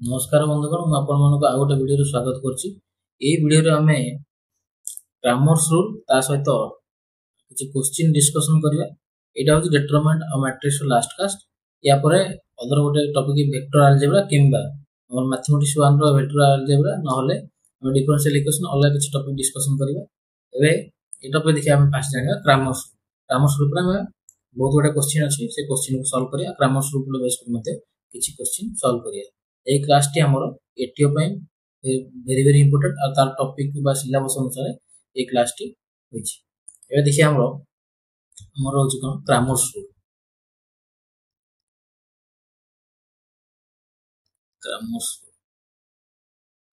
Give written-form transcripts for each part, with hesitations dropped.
नमस्कार बंधुगण मु आपण मानको आ गोटे वीडियो स्वागत करछि। एई वीडियो रे हमें ग्रामर्स रूल ता सहित किछि क्वेश्चन डिस्कशन करिया। एटा होछि डिटरमिनेंट ऑफ मैट्रिक्स लास्ट कास्ट। या परे अदर गोटे टॉपिक वेक्टर अलजेब्रा किंबा हमर मैथमेटिक्स 1 रो वेक्टर अलजेब्रा नहले हम डिफरेंशियल इक्वेशन अलग किछि टॉपिक डिस्कशन करिया। एबे ए टॉपिक देखि हम फास्ट जानिया ग्रामर्स रूल पर हम बहुत गोटे क्वेश्चन अछि से क्वेश्चन को सॉल्व करिया। ग्रामर्स रूल पर बेस कर मते किछि क्वेश्चन सॉल्व करिया। ए क्लास टी हमरो एटीओ पई वेरी वेरी इंपोर्टेंट आ तार टॉपिक बा सिलेबस अनुसार ए क्लास टी होइछि। एबे देखि हमरो होछि कोन ग्रामर्स रूल।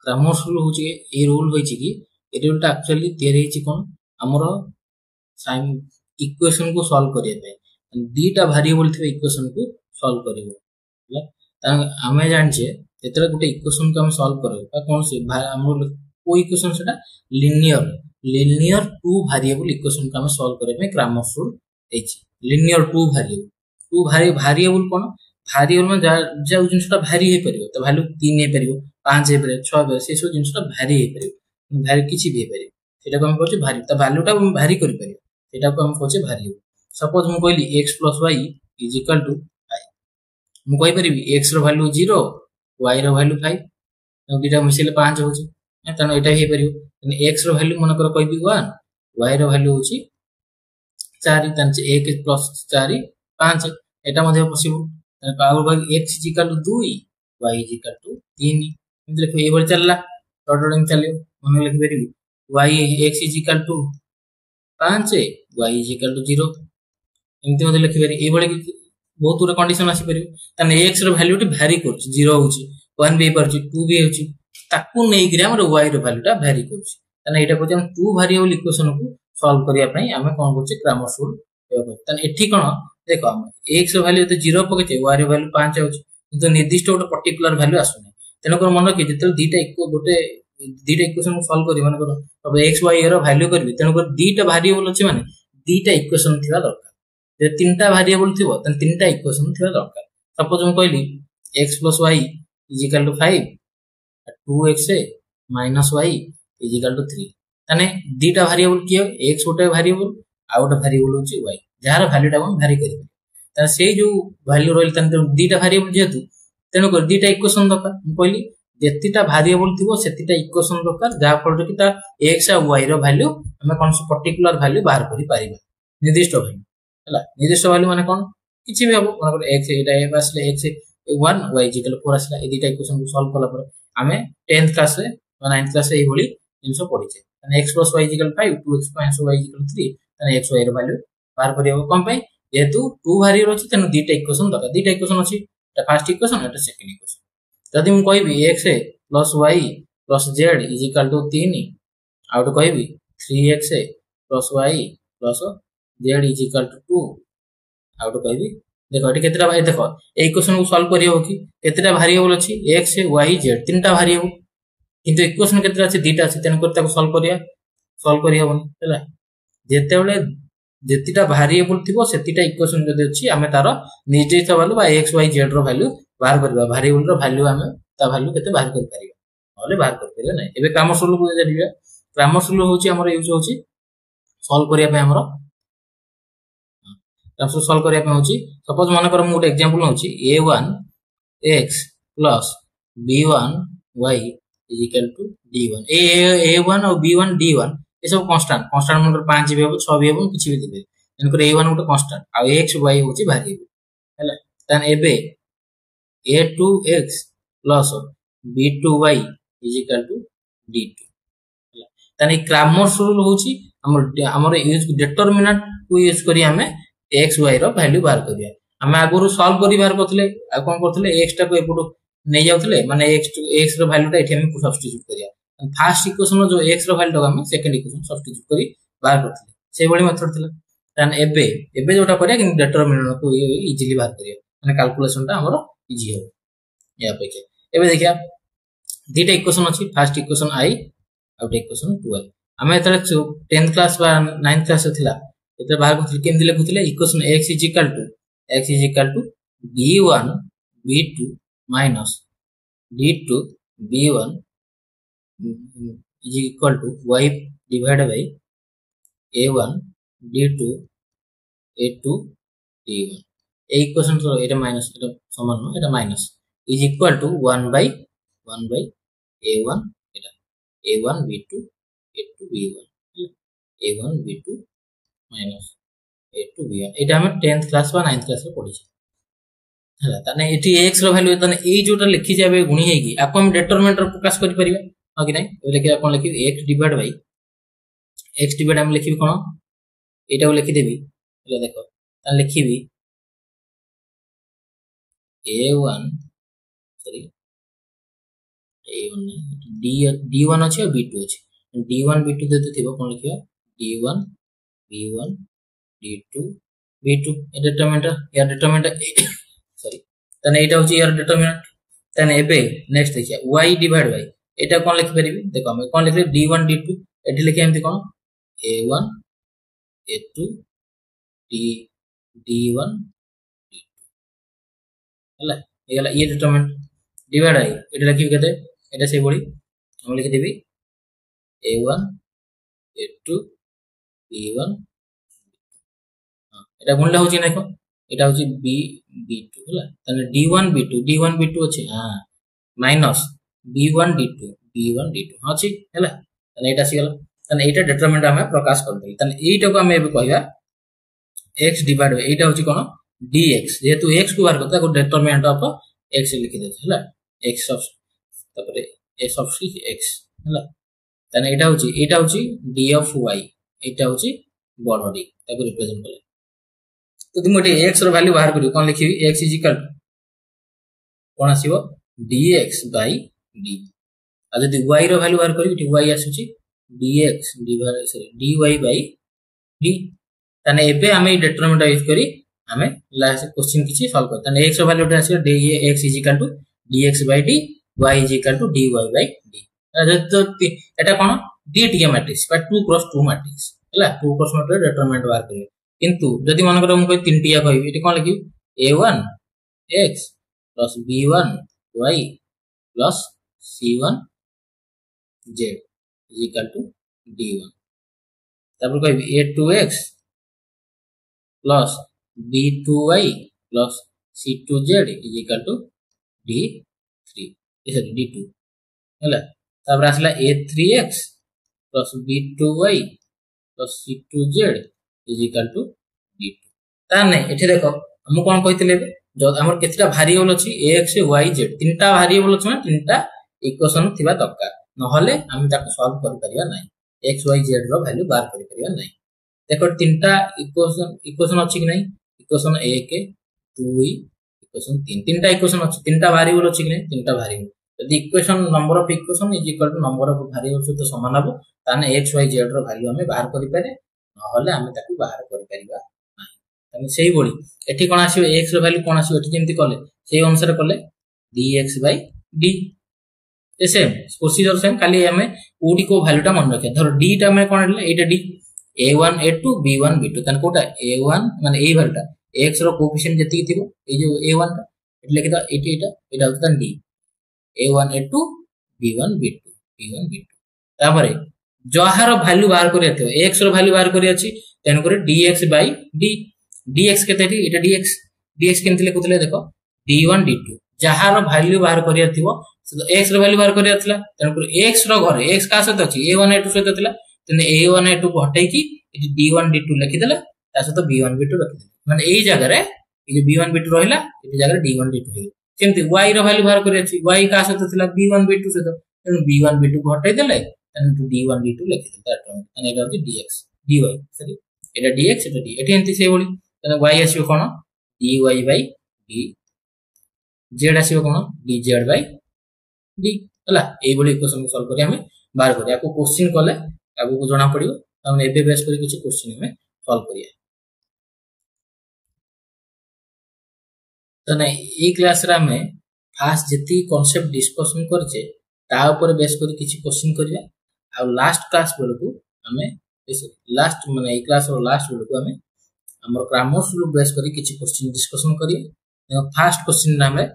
ग्रामर्स रूल होछि ए रूल होइछि कि ए रूल ता एक्चुअली तयारी होइछि कोन हमरो साइन इक्वेशन को सॉल्व करिया पे दीटा वेरिएबल थे इक्वेशन को सॉल्व करिवो हमें जानछे जेतरे गुटे इक्वेशन को हम सॉल्व करबो बा कोन से हमर को इक्वेशन सेटा लीनियर टू वेरिएबल इक्वेशन को हम सॉल्व करबे ग्रामर्स रूल एछि। लीनियर टू वेरिएबल कोन वेरिएबल में जा जिनसटा भारी हे परिबो त वैल्यू 3 हे परिबो 5 हे परिबो 6 हे परिबो से सब जिनसटा भारी हे परिबो भारी किछि भी हे परिबो सेटा को हम कहछ भारी त वैल्यू टा हम भारी करि परिबो सेटा को हम कहछ वेरिएबल। सपोज हम कहली x + y = i मु कहि परिबी x रो वैल्यू 0 y रो वैल्यू 5 दुटा मिसिले 5 होची तने एटा हे परिबो तने x रो वैल्यू मन कर कहबी 1 y रो वैल्यू होची 4 तने 1 + 4 5 एटा मध्ये पॉसिबल तने पावर भाग x = 2 y = 3 मतलब देखो ए बळ चलला डॉट चलियो मन लिख परिबी y x = 5 y = 0 एमती मध्ये लिख परिबी ए बळ बहुत गुड कंडीशन आसी परिबो तने x रो वैल्यू टी वेरी करछि 0 होछि 1 भी परछि 2 भी होछि ताकू नै गिरा हमर y रो वैल्यू टा वेरी करछि तने एटा कहते हम टू वेरिएबल इक्वेशन को सॉल्व करिया पई हमें कोन करछि ग्रामर्स रूल प्रयोग करछि। तने एठी कोन देखो हम x रो वैल्यू त 0 पकेछे y रो वैल्यू 5 होछि किंतु निर्दिष्ट गोटे पर्टिकुलर वैल्यू आसुनै तने को मन कि जेते दीटा इक्वेशन को सॉल्व करी माने अब x y रो वैल्यू करबी तने को दीटा वेरिएबल अछि माने दीटा इक्वेशन थिबा दरकार जे तीनटा वेरिएबल थिबो तने तीनटा इक्वेशन थिबा दरकार। सपोज हम कहली x + y = 5 2x - y = 3 तने दीटा वेरिएबल कियो x गोटे वेरिएबल आ गोटे वेरिएबल होची y जहार वैल्यू टा हम वेरी करि तने सेही जो वैल्यू रोइल तने दीटा वेरिएबल जेतु तने को दीटा इक्वेशन दरकार हम कहली जेतिटा वेरिएबल थिबो सेतिटा इक्वेशन दरकार जा फल कि ता x आ y रो वैल्यू हमें कोन से पर्टिकुलर वैल्यू बाहर करि पारिबा निर्दिष्ट वैल्यू हला निर्दिष्ट वैल्यू माने कोन किछि भी हबो माने x एटा ए आसले x 1 y = 4 आसला ए दीटा इक्वेशन को सॉल्व कला पर हमें 10th क्लास रे 9th क्लास रे ए होली इनसो पढिछे तने x + y = 5 2x - y = 3 तने x y रो वैल्यू बाहर करियो कोन पई जेतु टू वेरिएबल अछि तने दीटा इक्वेशन दका दीटा इक्वेशन अछि एटा फर्स्ट इक्वेशन एटा सेकंड इक्वेशन जदि हम कहबी x + y + z = 3 आ तो कहबी 3x + y + z = 2 आउट कहबी देखो एटी केतेटा भाई देखो ए इक्वेशन को सॉल्व करियो कि केतेटा वेरिएबल अछि x y z तीनटा वेरिएबल किंतु इक्वेशन केतेटा अछि दीटा अछि तने करता को सॉल्व करियो हला जेते बेले जेतिटा वेरिएबल थिबो सेतिटा इक्वेशन जदि अछि हमें तार निर्दिष्ट वैल्यू बा x y z रो वैल्यू बाहर करबा वेरिएबल रो वैल्यू हमें ता वैल्यू केते बाहर कर परिबा होले बाहर कर परिबा नै एबे ग्रामर्स रूल को जानिबा ग्रामर्स रूल होछि हमर यूज होछि सॉल्व करिया पे हमर तो सॉल्व करिया पे होची सपोज मन कर मोटे एग्जांपल होची a1 x + b1 y = d1 a1 और b1 d1 ये सब कांस्टेंट मन कर 5 भी हो 6 भी हो किछि भी दिबे इनकर a1 गोटे कांस्टेंट आ x y होची वेरिएबल हैला तन एबे a2x + b2y = d2 हैला तन ग्रामर्स रूल होची हमर यूज डिटरमिनेंट को यूज करी हमें x y रो वैल्यू बाहर करिया हमें आगुरु सॉल्व करी बाहर करथले आ कोन करथले x टा को एपुटो नै जाउथले माने x रो वैल्यू टा एठी हम सब्स्टिट्यूट करिया फर्स्ट इक्वेशन जो x रो वैल्यू हम सेकंड इक्वेशन सब्स्टिट्यूट करी बाहर करथले से बळी मेथड थिला तन एबे जोटा करिया कि डिटरमिनेंट को इजीली बाहर करिया माने कैलकुलेशन टा हमरो इजी हो या पे एबे देखिया दीटा इक्वेशन अछि फर्स्ट इक्वेशन i और इक्वेशन 2i हमें तरे 10th क्लास बा 9th क्लास थिला एते बाहर को केम दिले कुतले equation x = b1 b2 - d2 b1 is equal to y divided by a1 d2 a2 d1 এই ইকুয়েশন তো এটা মাইনাস এটা সমান না এটা minus is equal to 1 by a1 এটা a1 b2 a2 b1 a1 b2 minus a2 b1 এটা আমি 10th ক্লাস বা 9th ক্লাসে পড়িছি ହେଲା ତାନେ ଏଠି x ର ଭ୍ୟାଲୁ ତାନେ ଏଇ ଯୋଉଟା ଲେଖି যাবে গুণি ହେଇକି ଆକୁ ଆମେ ଡିଟରମିନେଣ୍ଟ ର ପ୍ରକାଶ କରି परिबा ହଁ କି ନାହିଁ ଏବେ ଲେଖିବା କଣ ଲେଖିବି x divide by x divide ଆମେ ଲେଖିବି କଣ ଏଇଟାକୁ ଲେଖି ଦେବି ହେଲା ଦେଖ ତାନେ ଲେଖିବି a1 सॉरी a1 d1 ଅଛି ଆଉ b2 ଅଛି d1 b2 ଯଦି ଥିବ କଣ ଲେଖିବା d1 b1 d2 b2 ଏ डिटरमिनेंट सॉरी तने एटा होची यार डिटरमिनेंट तने एबे नेक्स्ट देखिया y डिवाइड बाय एटा कोन लिखि परिबी देखो हम कोन लिखले d1 d2 एठी लिखि एमति कोन a1 a2 d1 d2 हला एला ये डिटरमिनेंट डिवाइड बाय एटा लिखि केते एटा से बोली हम लिखि देबी a1 a2 d1 हां एटा गुणले होची देखो एटा होची b2 होला तने d1 b2 अछि हां माइनस b1 d2 हां अछि होला तने एटा सिगला तने एटा डिटरमिनेंट हम प्रकाश कर देली तने एटा को हम एबे कहबा x डिवाइड बाय एटा होची कोन dx जेतु x को बार करता को डिटरमिनेंट ऑफ x लिखि दे होला x ऑफ तपरे s ऑफ x होला तने एटा होची d ऑफ y एटा होची बड़ d ताको रिप्रेजेंट करले तो तुम गोटे x रो वैल्यू बाहर करियो कोन लिखिबी x इज इक्वल कोन आसीबो dx बाय d आ जदी y रो वैल्यू बाहर करियो y आसुची dx divide sorry dy by d तने एबे हमें डिटरमिनेंट यूज करी हमें लास्ट क्वेश्चन किछि सॉल्व कर तने x रो वैल्यू आसीबो dx is equal to dx by d y is equal to dy by d तो एटा कोन d टी मैट्रिक्स बा 2 क्रॉस 2 मैट्रिक्स हला 2 क्रॉस मैट्रिक्स डिटरमिनेंट बाहर करियो किंतु जदि मन कर हम कोई तीनटिया कहबी एटी कोन लिखि a1 x plus b1 y plus c1 z is equal to d1 तापर कहबी a2x plus b2y plus c2z is equal to d3 sorry d2 हला तापर आसला a3x plus b2y plus c2z is equal to d2 ताने एठी देखो हम कोन कहितले जो हमर केतिटा वेरिएबल अछि x y z तीनटा वेरिएबल अछि ना तीनटा इक्वेशन थिबा दरकार न होले हम ताको सॉल्व करि परिया नै x y z रो वैल्यू बार करि परिया नै देखो तीनटा इक्वेशन अछि कि नै इक्वेशन 1 2 इक्वेशन 3 तीनटा इक्वेशन अछि तीनटा वेरिएबल अछि कि नै तीनटा वेरिएबल यदि equation number of equation is equal to number of variable सहित समान हबो ताने x y z रो वैल्यू हमें बाहर करि पारे न होले हम ताको बाहर करि परिबा नै तने सेही बोली एठी कोन आसीबो x रो वैल्यू कोन आसीबो एठी जेंति कले सेही अनुसार कले dx by d same procedure same खाली हमें ओडी को वैल्यू टा मन रखे धर d टा में कोन ले एटा d a1 a2 b1 b2 तन कोटा a1 माने ए वैल्यू टा x रो कोएफिशिएंट जति थिबो ए जो a1 टा एटले कि एटा होता d a1 a2 b1 b2 तापरे जहार वैल्यू बाहर करिया थियो x रो वैल्यू बाहर करिया अछि तन करे dx by d dx केते थी एटा dx केनति लेखुतले देखो d1 d2 जहार वैल्यू बाहर करिया थियो x रो वैल्यू बाहर करिया थिला तन करे x रो घरे x का सहित अछि a1 a2 सहित थिला तने a1 a2 को हटाई की एटी d1 d2 लिखि देला ता सहित b1 b2 रखि देला माने एई जगह रे ए जे b1 b2 रहिला एटी जगह d1 d2 हे केमति y रो वैल्यू बाहर करिया अछि y का सहित थिला b1 b2 सहित तने b1 b2 को हटाई देले तने d1 d2 लिखि देला तने एटा होची dx dy सॉरी एटा dx एटा d एटी एंति से बोली तने y आसीबो cone dy by d z आसीबो cone dz by d हला एई बोली इक्वेशन को सॉल्व करी हमें बाहर करिया को क्वेश्चन कले आगु को जणा पड़ियो हम एबे बेस करी किछ क्वेश्चन हमें सॉल्व करिया तने ई क्लास रे हमें फास्ट जति कांसेप्ट डिस्कशन करछे ता ऊपर बेस करी किछ क्वेश्चन करिया आ लास्ट क्लास बेलकू हमें लास्ट माने ई क्लास रो लास्ट बेलकू हमें हमर ग्रामर रूल बेस करी किछ क्वेश्चन डिस्कशन करिया फास्ट क्वेश्चन नाम रे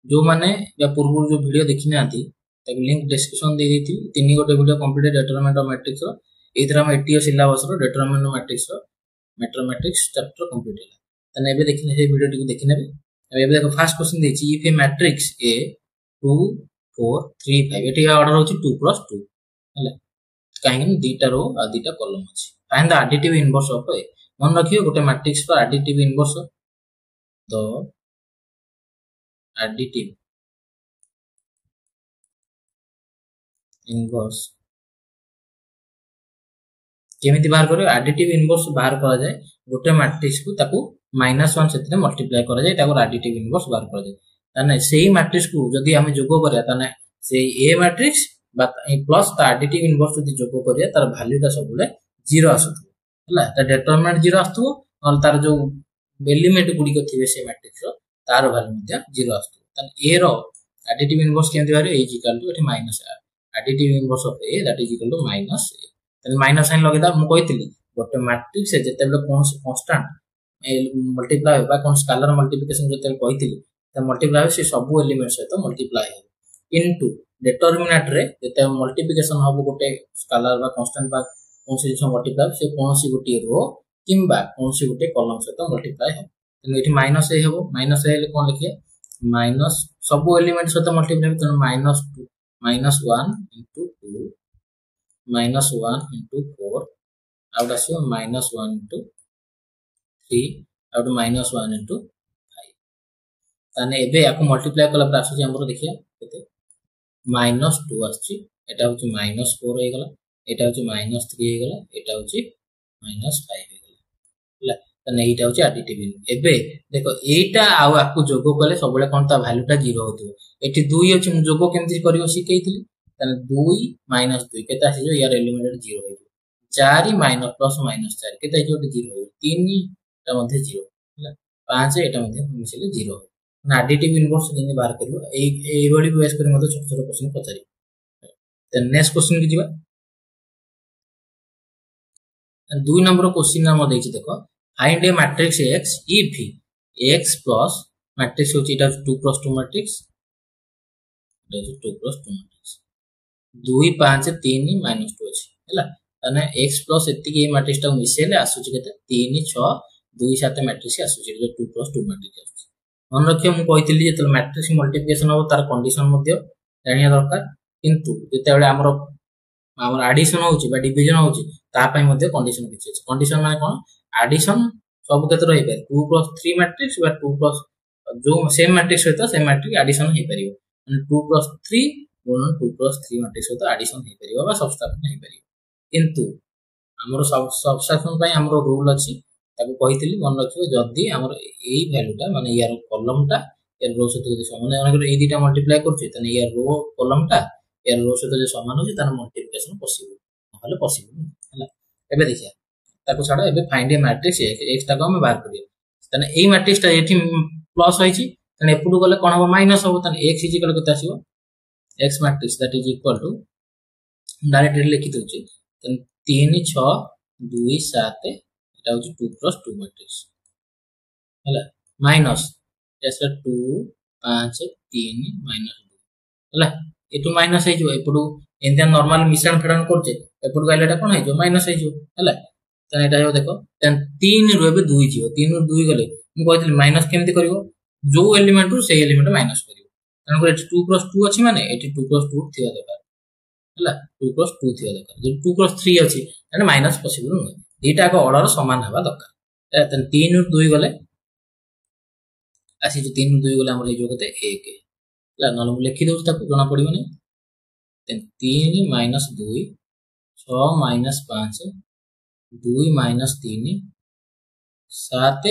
जो माने या पूर्व जो वीडियो देखि नांती ताकि लिंक डिस्क्रिप्शन दे देती तीन गोटे video complete determinant of matrix रो एथरा हम एटीओ सिलेबस रो डिटरमिनेंट ऑफ मैट्रिक्स रो मैट्रिक्स चैप्टर कंप्लीट होला तने एबे देखिने हे वीडियो टिक देखिने एबे देखो फर्स्ट क्वेश्चन देछि इफ ए मैट्रिक्स ए 2 4 3 5 एटी ऑर्डर होछि 2+2 हला काहे दीटा रो आ दीटा कॉलम अछि find the additive inverse of A मन रखियो गोटे मैट्रिक्स पर additive inverse the additive inverse केमिति बाहर करियो एडिटिव इनवर्स बाहर करा जाय गोटे मैट्रिक्स को ताकू -1 सेतिने मल्टीप्लाई करा जाय ताको एडिटिव इनवर्स बाहर करा जाय ताने सेही मैट्रिक्स को जदी हम जोगो करिया ताने से ए मैट्रिक्स बा प्लस ता एडिटिव इनवर्स जदी जोगो करिया तार वैल्यू ता सबले 0 आसुथु हला ता डिटरमिनेंट 0 आसथु और तार जो एलिमेंट गुडी को थिबे से मैट्रिक्स रो तार वैल्यू मध्ये 0 आसथु ताने ए रो एडिटिव इनवर्स केमति बारे ए इक्वल टू एठी minus additive inverse of A that is equal to minus A तने माइनस साइन लगेदा मु कहितली गोटे मैट्रिक्स से जते बेले कोन कांस्टेंट मल्टीप्लाई बा कोन स्केलर मल्टीप्लिकेशन जते कहितली त मल्टीप्लाई से सब एलिमेंट सहित मल्टीप्लाई हो इनटू डिटरमिनेंट रे जते मल्टीप्लिकेशन हो गोटे स्केलर बा कांस्टेंट बा कोन से मल्टीप्लाई से कोन सी गोटे रो किंबा कोन सी गोटे कॉलम सहित मल्टीप्लाई हो तने एठी माइनस ए हो माइनस ए ले कोन लिखिए माइनस सब एलिमेंट सहित मल्टीप्लाई तने -1 into 2 -1 into 4 आउट आसी -1 into 3 आउट -1 into 5 ताने एबे याको मल्टीप्लाई कला पर आसी हमरो देखिया केते -2 आसी एटा होची -4 हे गला एटा होची -3 हे गला एटा होची -5 हे गला हला तने एटा होची एडिटिव एबे देखो एटा आ आकु जोगो कले सबले कोन ता वैल्यू ता 0 होतो एठी 2 अछि जोगो केमति करियो सिकेइतिली तने 2 -2 केता आसी जो यार एलिमेंट 0 होई 4 माइनस प्लस -4 केता जो 0 होई 3 ता मध्ये 0 हला 5 एटा मध्ये मिसले 0 ना एडिटिव इनवर्स केने बाहर करियो ए बडी बेस करी मध्ये छोट छोट क्वेश्चन पचारी त नेक्स्ट क्वेश्चन की जिबा 2 नंबर क्वेश्चन ना मध्ये देखो find a matrix X if X plus matrix होची इटा 2+2 मैट्रिक्स इटा 2+2 मैट्रिक्स 2 5 3 -2 अछि हला तने X plus एति के मैट्रिक्स ता मिसेले आसुची केते 3 6 2 7 मैट्रिक्स आसुची जो 2+2 मैट्रिक्स आसुची मन रखियो मु कहितली जे मैट्रिक्स मल्टीप्लिकेशन हो तार कंडीशन मध्ये जानिया दरकार किंतु जेते बेले हमर एडिशन होची बा डिवीजन होची ता पय मध्ये कंडीशन किछि अछि कंडीशन माने कोन एडिशन सब केते रहि पारे 2+3 मैट्रिक्स बा 2+ जो सेम मैट्रिक्स होता से मैट्रिक्स एडिशन हे परियो 2+3 गुणन 2+3 मैट्रिक्स होता एडिशन हे परियो बा सबट्रैक्शन हे परियो किंतु हमरो सबट्रैक्शन पय हमरो रूल अछि ताको कहितली मन रखियो जदी हमरो एई वैल्यूटा माने यार कॉलमटा यार रो सहित जदी समान अगर ए दीटा मल्टीप्लाई करछि तने यार रो कॉलमटा यार रो सहित जदी समान होछि तार मल्टीप्लिकेशन पॉसिबल नहले पॉसिबल हला एबे देखिया ताको छाडो एबे फाइंड ए मैट्रिक्स x ता को हम बाहर करियो तने एई मैट्रिक्स ता एठी प्लस होइछि तने एपुडु गले कोन हो माइनस हो तने x इज इक्वल केते आसीबो x matrix that is equal to directly लिखि दोछि तने 3 6 2 7 एटा होछि 2+2 मैट्रिक्स हला माइनस जैसे 2 5 3 -2 हला एटू माइनस हे जो एपुडु एंदा नॉर्मल मिश्रण फेडन करछे एपुडु गले एटा कोन हे जो माइनस हे जो हला तने एटा जो देखो तन 3 रु एबे 2 जियो 3 रु 2 गले मु कहतिल माइनस केमति करिवो जो एलिमेंट रु से एलिमेंट माइनस करिवो तन को 2+2 अछि माने एटी 2+2 थिया दरकार हला 2+2 थिया दरकार जे 2+3 अछि माने माइनस पॉसिबल न एटा को ऑर्डर समान हवा दरकार तन 3 रु 2 गले आसी जे 3 रु 2 गले हमर जो कते 1 हला न हम लिखि दउ ताको जना पडिबो नै तन 3 - 2 6 - 5 2 - 3 7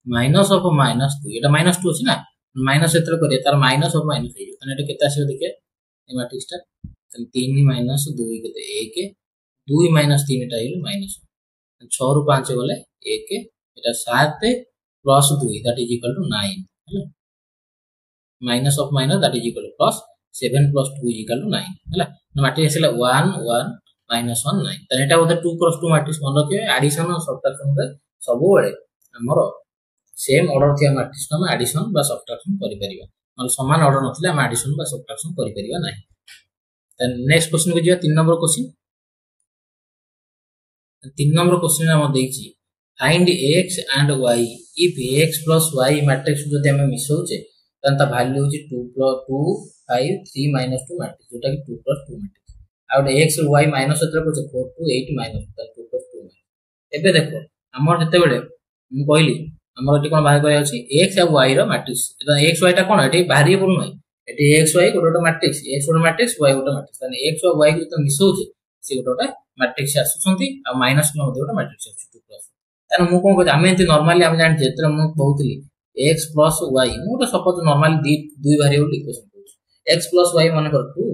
माइनस ऑफ -2 एटा -2 अछि ना माइनस एतर करे तार माइनस ऑफ माइनस हे तने एटा केते आसीबो देखिए ए मैट्रिक्स ता 3 - 2 केते 1 2 - 3 एटा हिल माइनस 6 रु 5 गले 1 एटा 7 + 2 दैट इज इक्वल टू 9 हला minus of minus that is equal to plus 7 + 2 is equal to 9 हला मैट्रिक्स हला 1 1 -1 9 तने एटा होता 2+2 मैट्रिक्स मन रखियो एडिशन और सबट्रैक्शन रे सब बेले हमरो सेम ऑर्डर थिया मैट्रिक्स हम एडिशन बा सबट्रैक्शन करि परिबा मतलब समान ऑर्डर नथिले हम एडिशन बा सबट्रैक्शन करि परिबा नाही। देन नेक्स्ट क्वेश्चन को जिया 3 नंबर क्वेश्चन। 3 नंबर क्वेश्चन हम देछि find x and y if x plus y matrix जदि हम मिसौचे तन ता वैल्यू होची 2 2 5 3 -2 मैट्रिक्स जोटा कि 2 + 2 मैट्रिक्स आउट x और y माइनस एतरे को 4 2 8 माइनस 2 + 2 एबे देखो हमर जते बेले हम कहली हमर एटी कोन बाहर करै अछि x और y रो मैट्रिक्स एटा x y ता कोन एटी वेरिएबल नै एटी x y गोटो मैट्रिक्स x गोटो मैट्रिक्स y गोटो मैट्रिक्स तने x और y को तो मिसौचे से गोटो मैट्रिक्स आसुछंती आ माइनस न गोटो मैट्रिक्स आसु 2 + ताने मु कोन कहै आमे एते नॉर्मली हम जान जेतरे मु बहुतली x plus y मु तो सपोज नॉर्मली दुई वेरिएबल इक्वेशन कहू x plus y माने कर 2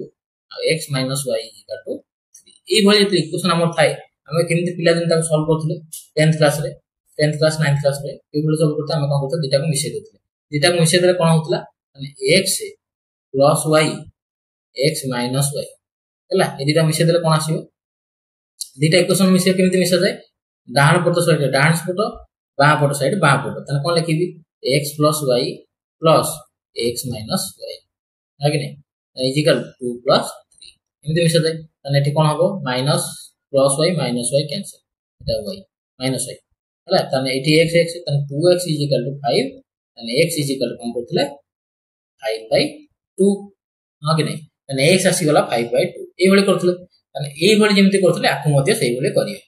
x minus y equal to 3 ए भली जेते इक्वेशन हमर थाए हमें केमिति पिला दिन ताको सॉल्व करथले 10th क्लास रे 10th क्लास 9th क्लास रे ए भली सॉल्व करते हम कोन करते दिटा को मिसे देथले दिटा को मिसे देले कोन होतला माने x plus y x minus y हला ए दिटा मिसे देले कोन आसीबो दिटा इक्वेशन मिसे केमिति मिसा जाय डाहाण पट साइड डाहाण पट बां पट साइड बां पट तने कोन लिखिबी x plus y plus x minus y है कि नहीं इक्वल 2 plus 3 एमिति मिसा जाय तने एठी कोन हबो minus plus y minus y cancel एटा y माइनस y हला तने एठी x x तने 2x इक्वल टू 5 तने x इक्वल कोन करथले 5/2 हां कि नहीं तने x आसी गला 5/2 ए भली करथले तने ए भली जेमिति करथले आकु मध्ये सेही भली करिया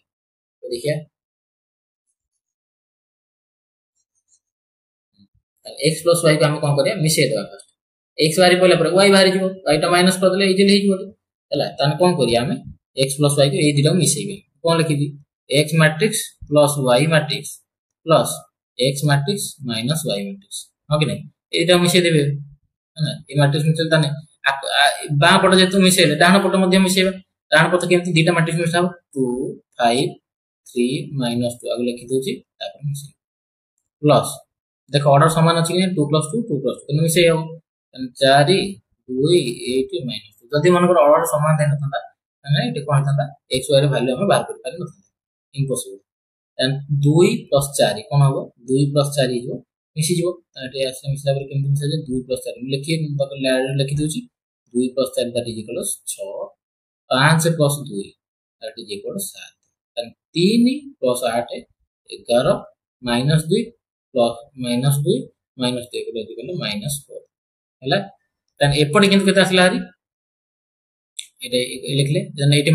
तो देखिया x plus y को हम कोन करिया मिसे देबा फर्स्ट x बारी पले पर y बारी जीवो y टा माइनस कर देले इजिली हे जीवो हला तने कोन करिया हम x plus y को ए दिटा मिसेबे कोन लिखिबी x matrix plus y matrix plus x matrix minus y matrix हो कि नहीं एटा मिसे देबे है ना ए मैट्रिक्स मिसे तने बां पट जेतु मिसेले डाहाण पट मध्ये मिसेबा डाहाण पट केमति दिटा मैट्रिक्स मिसाबो 2 5 3 -2 आगे लिखि दोची तापर मिसे प्लस देखो ऑर्डर समान अछि कि 2 + 2 2 + 2 तने मिसे हो 4 2 8 -2 जदि मन को ऑर्डर समान देन तंदा तने एटे कोन तंदा x y रे वैल्यू हम बाहर कर पारि न इम्पॉसिबल एंड 2 + 4 कोन हो 2 + 4 हो मिसी जीवो एटे आसे मिसला पर केमति मिसा जे 2 + 4 लिखि तक लिखि दोची 2 + 4 that is equal 6 5 + 2 that is equal 7 and 3 + 8 11 -2 plus -2 -2 को इक्वल -4 हला तन एपटे किंतु केता असला हरी एटे लिखले जने एटी -y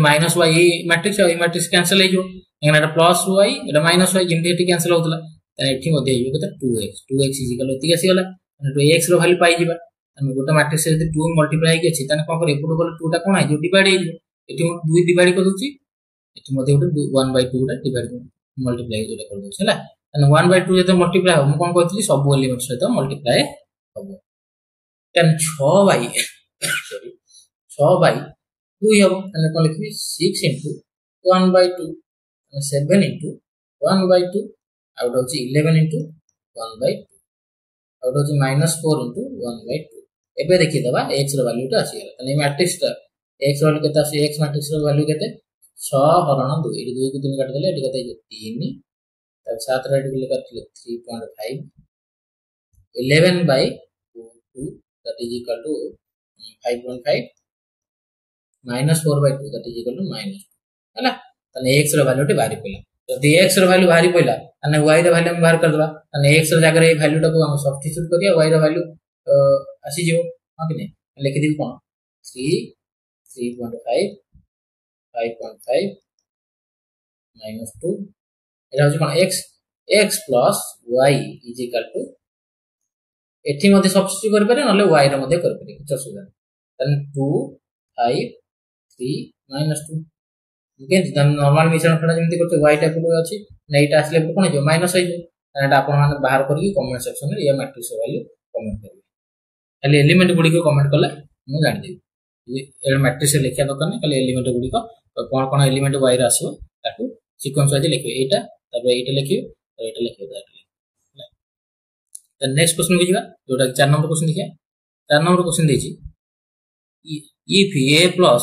matrix y matrix cancel हे जो एना प्लस y एटा -y जिंदे एटी कैंसिल होतला तन एठी मध्ये हे केता 2x इक्वल एती आसी गला तन 2x रो वैल्यू पाई जिबा तन गोटा मैट्रिक्स से 2 मल्टीप्लाई के अछि तन कोन कर एपटो बोले 2 टा कोन है जो डिवाइड हे जो एठी 2 डिवाइड कर दोची एठी मध्ये गोटे 1/2 टा डिवाइड मल्टीप्लाई जोटा कर दोची हला and 1/2 जते मल्टीप्लाई हम कोन कहतली सब एलिमेंट सहित मल्टीप्लाई हबो तन 6/2 सॉरी 6/2 हबो तने कोन लिखबी 6 * 1/2 and 7 * 1/2 आउट होची 11 * 1/2 आउट होची -4 * 1/2 एबे देखि दबा x रो वैल्यू ता आसी गला तने मैट्रिक्स ता x वैल्यू केता आसी x मैट्रिक्स रो वैल्यू केते 6 * 2 एटी 2 को 3 काट देले एटी केते 3 तब 7 रेड को लेकर 3.5 11/2 that is equal to 5.5 -4/2 that is equal to -2 हला तने x रो वैल्यू टे बाहरी पइला जदी x रो वैल्यू बाहरी पइला तने y रो वैल्यू हम बाहर कर दबा तने x रो जगह रे वैल्यू टा को हम सब्स्टिट्यूट करिया y रो वैल्यू आसी जिवो हां कि नहीं लिखि दिबी कोन 3 3.5 5.5 -2 एटा होची कोन x plus y is equal to एठी मध्ये सब्स्टिट्यूट कर पारे नले y रे मध्ये कर पारे किछ असुविधा तन 2 5 3 -2 ओके जन नॉर्मल मिश्रण खडा जेमति करते y टा को अछि नेटा आसले कोन जो माइनस हो जो एटा आपण माने बाहर करी कमेंट सेक्शन रे या मैट्रिक्स वैल्यू कमेंट करिवे खाली एलिमेंट गुडी को कमेंट करले मु जानि देबी ए मैट्रिक्स लिखिया दरकार नै खाली एलिमेंट गुडी को कोन कोन एलिमेंट y रे आसीबो ताकू सीक्वेंस वाइज लिखियो एटा तबे एटा लिखियो तो एटा लिखियो दैट द नेक्स्ट क्वेश्चन को जिबा जोटा 4 नंबर क्वेश्चन देखिया 4 नंबर क्वेश्चन देछि if a plus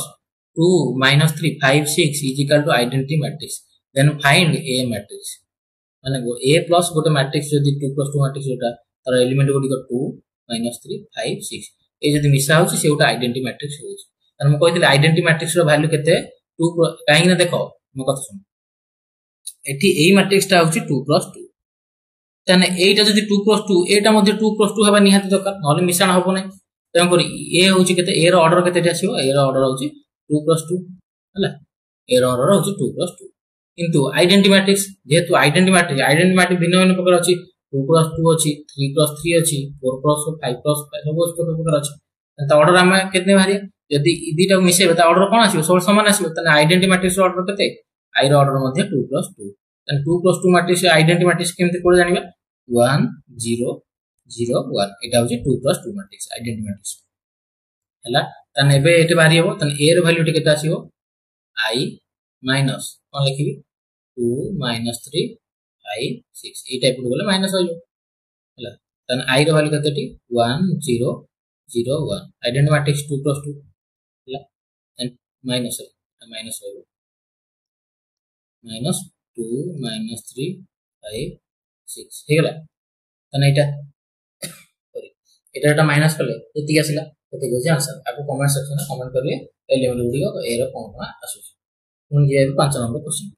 2 minus 3 5 6 is equal to identity matrix then find a matrix माने a plus गोटे मैट्रिक्स जदी 2 + 2 मैट्रिक्स जोटा तार एलिमेंट गुडी को 2 -3 5 6 ए जदी मिसा होची से गोटे आइडेंटिटी मैट्रिक्स होची तने म कहितले आइडेंटिटी मैट्रिक्स रो वैल्यू केते 2 काहे ना देखो म कथा सुन एठी एई मैट्रिक्स टा होची 2 + 2 तने एटा जदी 2 + 2 एटा मध्ये 2 + 2 हेबा निहाती दरकार नले मिसाण होबो नै तन करी ए होची केते ए रो ऑर्डर केते आसीबो ए रो ऑर्डर होची 2 + 2 हला ए रो ऑर्डर होची 2 + 2 किंतु आइडेंटिटी मैट्रिक्स जेहेतु आइडेंटिटी मैट्रिक्स भिन्न भिन्न प्रकार अछि 2 + 2 अछि 3 + 3 अछि 4 + 5 + 5 सब प्रकार अछि त ऑर्डर हम केते भारी यदि इदिटा मिसेबे त ऑर्डर कोन आसीबो सब समान आसीबो तने आइडेंटिटी मैट्रिक्स ऑर्डर केते आई रो ऑर्डर मध्ये 2 + 2 तने 2 + 2 मैट्रिक्स आइडेंटिटी मैट्रिक्स केमते कोड जानिबा 1 0 0 1 एटा होची 2 + 2 मैट्रिक्स आइडेंटिटी मैट्रिक्स हला तने एबे एटे भारी होबो तने ए रो वैल्यू केते आसीबो आई माइनस कोन लिखिबी 2 - 3 5 6 ए टाइप को बोले माइनस होइबो हला तने आई रो वैल्यू केते 1 0 0 1 आइडेंटिटी मैट्रिक्स 2 + 2 हला एंड माइनस होइबो -2 - 3 5 6 हेगला तने सॉरी एटा माइनस करले एति आसीला एति गोजे आंसर आपको कमेंट सेक्शन में कमेंट करिए एलिमेंट गुडी को ए रो कोन आसु पुन जे 5 नंबर क्वेश्चन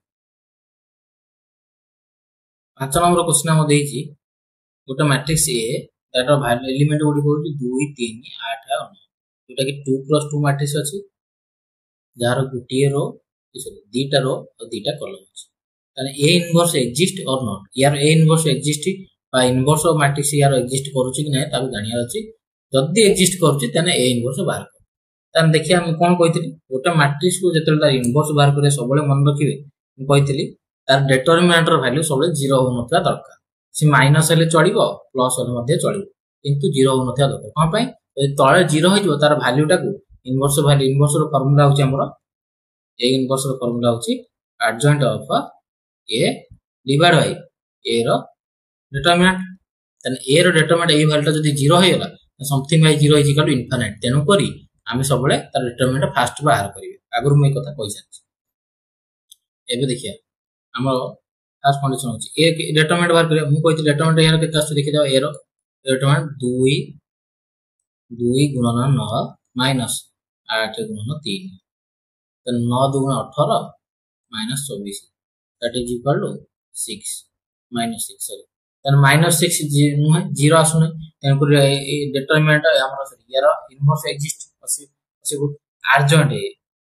5 नंबर क्वेश्चन हम देइची गोटे matrix A that value element गुडी को 2 3 8 और 9 जोटा कि 2 + 2 मैट्रिक्स अछि जार गुटिए रो दीटा रो और दीटा कॉलम अछि तने ए इनवर्स एग्जिस्ट और नॉट यार ए इनवर्स एग्जिस्ट बा इनवर्स ऑफ मैट्रिक्स यार एग्जिस्ट करूची कि नै ताबे जानिया अछि जदी एग्जिस्ट करूची तने ए इनवर्स बाहर कर तने देखिया हम कोन कहितली गोटे मैट्रिक्स को जेतल तार इनवर्स बाहर करे सबले मन रखिबे हम कहितली तार डिटरमिनेंट रो वैल्यू सबले 0 हो नथला दरकार से माइनस हेले चढ़िबो प्लस हेले मध्ये चढ़िबो किंतु 0 हो नथला दरकार कोन पई यदि तळे 0 हो जबो तार वैल्यू टाको इनवर्स रो फार्मूला होची हमरो ए इनवर्स रो फार्मूला होची adjoint of A divide by A रो डिटरमिनेंट तने ए रो डिटरमिनेंट ए वैल्यू जदी 0 होयला something by 0 is equal to infinite तेनो करी आमे सबले तार डिटरमिनेंट फास्ट बाहर करिवे आगुर मैं कथा कहि साची एबे देखिया हमरो फर्स्ट कंडीशन होची ए डिटरमिनेंट बाहर करिया मु कहितले डिटरमिनेंट यार केते आछ देखि जाओ ए रो डिटरमिनेंट 2 2 गुणन 9 माइनस 8 गुणन 3 तो 9 2 18 minus 24 that is equal to 6 minus 6 sorry तन माइनस 6 नुहे 0 आसुने तन को डिटरमिनेंट हमर सॉरी यार इनवर्स एग्जिस्ट असे अर्जेंट है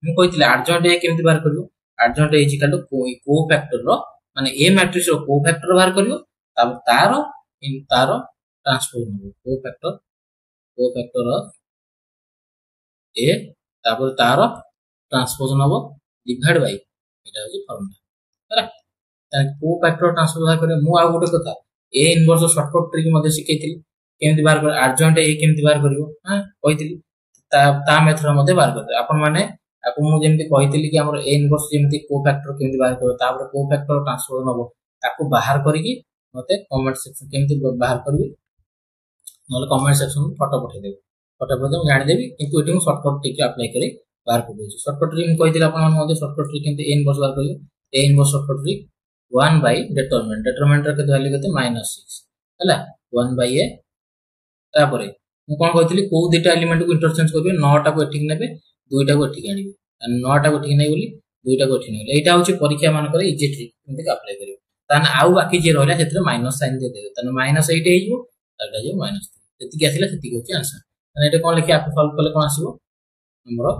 मु कहितले अर्जेंट है केमति बाहर करियो अर्जेंट इज इक्वल टू को फैक्टर रो माने ए मैट्रिक्स रो को फैक्टर बाहर करियो तब तारो ट्रांसपोज नो को फैक्टर ऑफ ए तापर तारो ट्रांसपोज नबो डिवाइड बाय एटा होची फार्मूला हैला त को फैक्टर ट्रांसपोज बाहर करे मु आ गोटे कथा ए इनवर्स शॉर्टकट ट्रिक मध्ये सिखैथिली केमति बाहर कर अर्जेंट ए केमति बाहर करियो हां कहिथिली ता मेथड मध्ये बाहर करते अपन माने आपको मु जेमति कहिथिली कि हमर ए इनवर्स जेमति को फैक्टर केमति बाहर करियो तापर को फैक्टर ट्रांसपोज नबो ताको बाहर करिकि मते कमेंट सेक्शन केमति बाहर करबी नले कमेंट सेक्शन में फोटो पठै देबे फोटो पठै हम जानि देबी किंतु एटी शॉर्टकट ट्रिक अप्लाई करी बाहर कर देछि शॉर्टकट ट्रिक मु कहिथिली अपन मन मध्ये शॉर्टकट ट्रिक केमति ए इनवर्स बाहर करियो A inverse shortcut trick 1 by determinant रे वैल्यू केते -6 हला 1 बाय ए तापरे मु कोन कहिथिली को दुटा एलिमेंट को इंटरचेंज करबे 9 टा को एठिक नेबे 2 टा को एठिक आनिबे 9 टा को एठिक नै बोली 2 टा को एठिक नै एटा होची परीक्षा मान करे इजी ट्रिक केमति अप्लाई करियो तान आउ बाकी जे रहला सेतरे माइनस साइन दे देबे तान -8 हे जो ताटा जे -3 सेति के आसिला सेति होची आंसर तान एटा कोन लिखि आप सॉल्व करले कोन आसीबो हमरो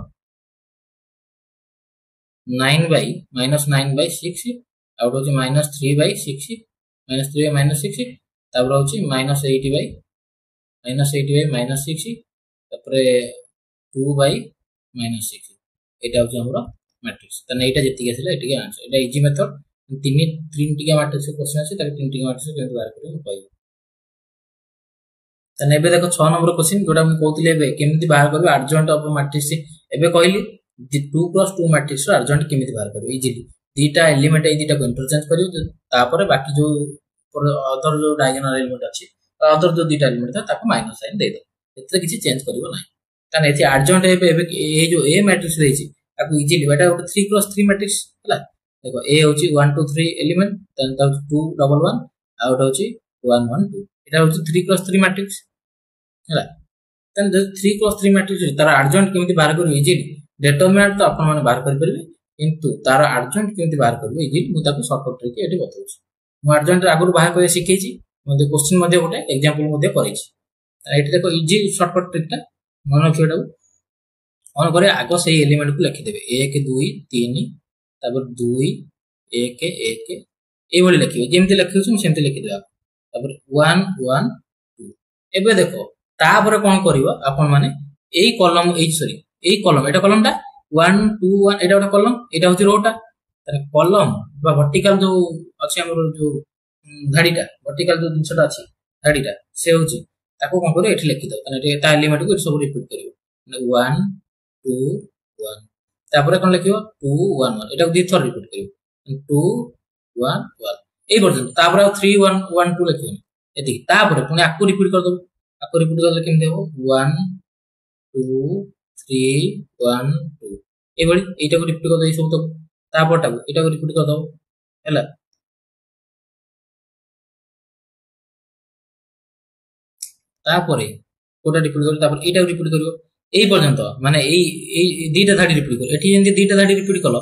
9 बाय -9/6 आउट होची -3/6 -3 बाय -6 तापर होची -8 बाय -6 तापर 2 बाय -6 एटा होची हमरो मैट्रिक्स तने एटा जेति आसिला एटी के आंसर एटा इजी मेथड तीन टिका मैट्रिक्स क्वेश्चन अछि ताके तीन टिका मैट्रिक्स केमति बाहर करियो कहै तने एबे देखो 6 नंबर क्वेश्चन जोटा हम कहउतिले एबे केमति बाहर करबो अर्जेंट ऑफ मैट्रिक्स एबे कहली 2 + 2 मैट्रिक्स रो अर्जेंट केमति बाहर करबो इजीली दीटा एलिमेंट ए दीटा को इंटरचेंज करियो तापर बाकी जो अदर जो डायगोनल एलिमेंट अछि अदर जो दीटा एलिमेंट था ताको माइनस साइन दे दे एते किछि चेंज करिवो नै तने एति अर्जेंट एबे ए जो ए मैट्रिक्स रहिछि ताको इजीली बेटा 3 + 3 मैट्रिक्स हला देखो ए होची 1 2 3 एलिमेंट देन 2 1 1 आउट होची 1 1 2 एटा होची 3 + 3 मैट्रिक्स है तेन जो 3x3 मैट्रिक्स तार आर्जेंट केମିତି बाहर करू इजीली डिटरमिनेंट तो आपण माने बाहर कर परिबे किंतु तार आर्जेंट केମିତି बाहर करू इजीली मु ताको शॉर्टकट ट्रिक एठी बताउछि मु आर्जेंट आगुर बाहर करे सिखैछि मध्ये क्वेश्चन मध्ये गोटे एग्जांपल मध्ये करैछि एठी देखो इजी शॉर्टकट ट्रिक टा मन रखियोटा ऑन करे आगो से एलिमेंट को लिखि देबे 1 2 3 तापर 2 1 1 ए भली लिखिबे जेमति लिखिछु सेमति लिखि देबा तापर 1 1 2 एबे देखो तापर कोन करिवो आपण माने एई कॉलम एई सॉरी एई कॉलम एटा कॉलम टा 1 2 1 एटा गोटे कॉलम एटा होची रो टा तने कॉलम बा वर्टिकल जो अछि हमर जो धाडीटा वर्टिकल जो दिनसटा अछि धाडीटा से होची ताको कोन करियो एठी लिखि दो तने ता एलिमेंट को सब रिपीट करियो 1 2 1 तापर कोन लिखियो 2 1 1 एटा दी थर रिपीट करियो 2 1 1 ए वर्जन तापर 3 1 1 2 लिखियो एति तापर पुनी आकु रिपीट कर दो आकु रिपीट करले केम देबो 1 2 3 1 2 ए बडी एटा को रिपीट कर दो सब तो तापर ता एटा को रिपीट कर दो हैला तापर कोटा रिपीट करियो तापर एटा रिपीट करियो এই পর্যন্ত মানে এই দুইটা ধাড়ি রিপিট কর এটি যেমন দুইটা ধাড়ি রিপিট করলো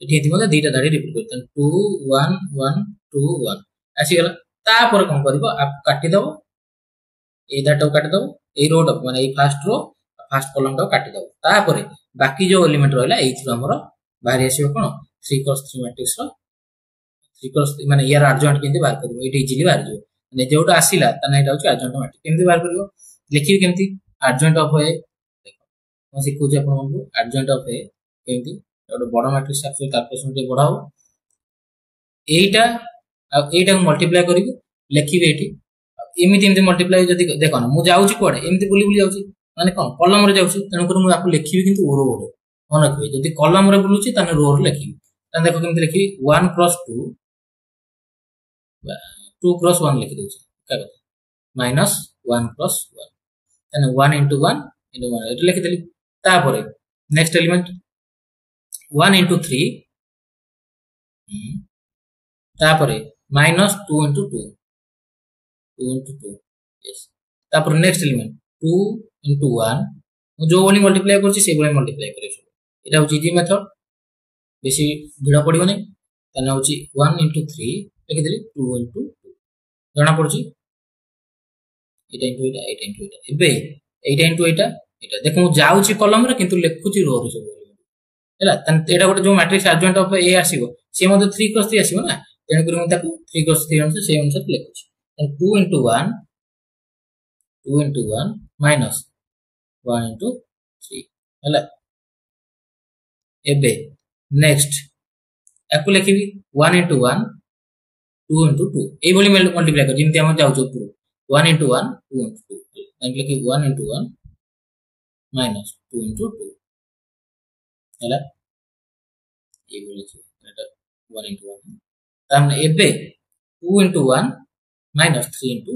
এটি এটি মানে দুইটা ধাড়ি রিপিট করতেন 2 1 1 2 1 আসি গলা তারপরে কোন করিব কাটি দাও এই ধাড়টাও কাটি দাও এই রোটা মানে এই ফার্স্ট রো ফার্স্ট কলামটাও কাটি দাও তারপরে বাকি যে এলিমেন্ট রইলা এইথির हमर বাহির আসিব কোন 3x3 ম্যাট্রিক্স র 3x মানে ইয়ার আর্জেন্ট কেমতি বাহির করিব এটি ইজিলি বাহির যাব মানে যেটা আসিলা তানা এটা হচ্ছে আর্জেন্ট ম্যাট্রিক্স কেমতি বাহির করিব লিখিবি কেমতি আর্জেন্ট অফ এ শিখুছি আপনাদের আর্জেন্ট অফ এ কেমতি একটা বড় ম্যাট্রিক্স অ্যাকচুয়ালি ক্যালকুলেশন কে বড়াও এইটা এইটা মল্টিপ্লাই করিবি লিখিবি এটি এমিতি এমিতি মল্টিপ্লাই যদি দেখো না মু যাউছি কোড়ে এমিতি বুলি বুলি যাউছি মানে কোন কলম রে যাউছি তেন করে মু আপু লিখিবি কিন্তু ওরো ওরো মনে রাখবি যদি কলম রে বুলুছি তানে রো রে লিখিবি তানে দেখো কেমতি লিখিবি 1 + 2 2 + 1 লিখি দেউছি কাগজ মাইনাস 1 + 1 তানে 1 * 1 * 1 এটা লিখি দেলি তারপরে নেক্সট এলিমেন্ট 1 * 3 তারপরে -2 * 2 2 * 2 यस তারপরে নেক্সট এলিমেন্ট 2 * 1 जो বলি মল্টিপ্লাই করছি সেই বলি মল্টিপ্লাই করে এটা হচ্ছে ইজি মেথড বেশি ভিড় পড়িব নাই তাহলে হচ্ছে 1 * 3 লিখি দেলি 2 * 2 জানা পড়ছি এটা ইনটু এটা এটা ইনটু এটা এবে এইটা ইনটু এটা এটা দেখো মু যাউছি কলম রে কিন্তু লেখুছি রো রে सब ହେଲା এটা ଗୋଟେ ଯୋଉ ମ୍ୟାଟ୍ରିକ୍ସ ଆର୍ଜେଣ୍ଟ ଅଫ ଏ ଆସିବ ସେ ମଧ୍ୟ 3x3 ଆସିବ ନା ତେଣୁ କରି ମୁଁ ତାକୁ 3x3 ଅନୁସାରେ ସେଇ ଅନୁସାରେ ଲେଖୁଛି 2 * 1 minus 1 * 3 ହେଲା ଏବେ ନେକ୍ସଟ ଆକୁ ଲେଖିବି 1 * 1 2 * 2 এই ভଳି মল্টিপ্লাই করি যেମିତି আমরা যাଉଛୁ উপରୁ 1 * 1 2 * 2 এন্ড লেখি 1 * 1 minus 2 * 2 ହେଲା এই ভଳି এটা 1 * 1 তাহলে ଏବେ 2 * 1 minus 3 *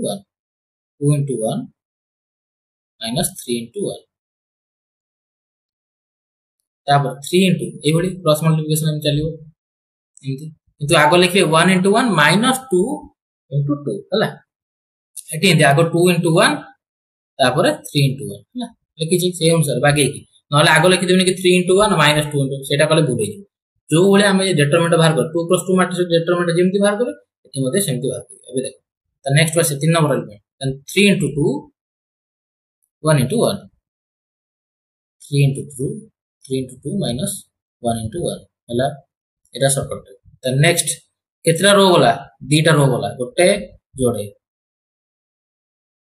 1 2 * 1 minus 3 * 1 তারপর 3 * এই ভଳି ক্রস মাল্টিপ্লিকেশন এম চালিব এমতি কিন্তু আগে লিখবে 1 * 1 minus 2 * 2 ହେଲା এটি এমতি আগে 2 * 1 তারপরে 3 * 1 ହେଲା লিখিছি সেই অনুসারে বাগেকি নহলে আগে লিখি দেবনি কি 3 * 1 minus 2 * 2 সেটা কলে ভুল হয়ে যাবে जो भले आमे डिटरमिनेंट बाहर कर 2 + 2 मैट्रिक्स डिटरमिनेंट जेमति बाहर करे एटी मध्ये सेमति बाहर करे अबे देखो त नेक्स्ट वाला 3 नंबर एलिमेंट देन 3 * 2 1 * 1 3 * 2 3 * 2 minus 1 * 1 ହେଲା एटा शॉर्टकट त नेक्स्ट केतरा रो वाला दीटा रो वाला गोटे जोड़े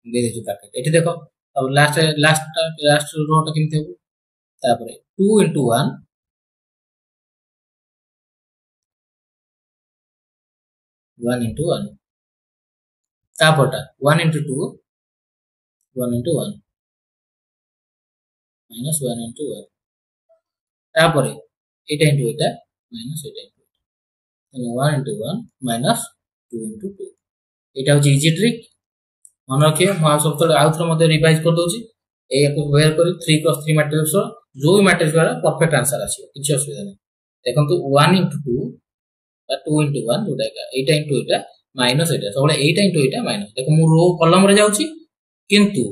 दे दे ब्रैकेट एटी देखो अब लास्ट रो टा केमते हो तापरे 2 * 1 1 * 1 तापरटा 1 * 2 1 * 1 minus 1 * 1 तापरे এটা ইনটু এটা মাইনাস এটা ইনটু এটা তাহলে 1 * 1 minus 2 * 2 এটা হচ্ছে ইজি ট্রিক মনে রাখিও মই সবতো আউথর মধ্যে রিভাইজ করে দউছি এইয়াକୁ ব্যবহার করে 3x3 ম্যাট্রিক্স जो ম্যাট্রিক্স দ্বারা परफेक्ट आंसर আসিব কিছু অসুবিধা নাই দেখন্তু 1 * 2 2 * 1 जोटा एटा इनटू एटा माइनस एटा सबले एटा इनटू एटा माइनस देखो मु रो कॉलम रे जाउची किंतु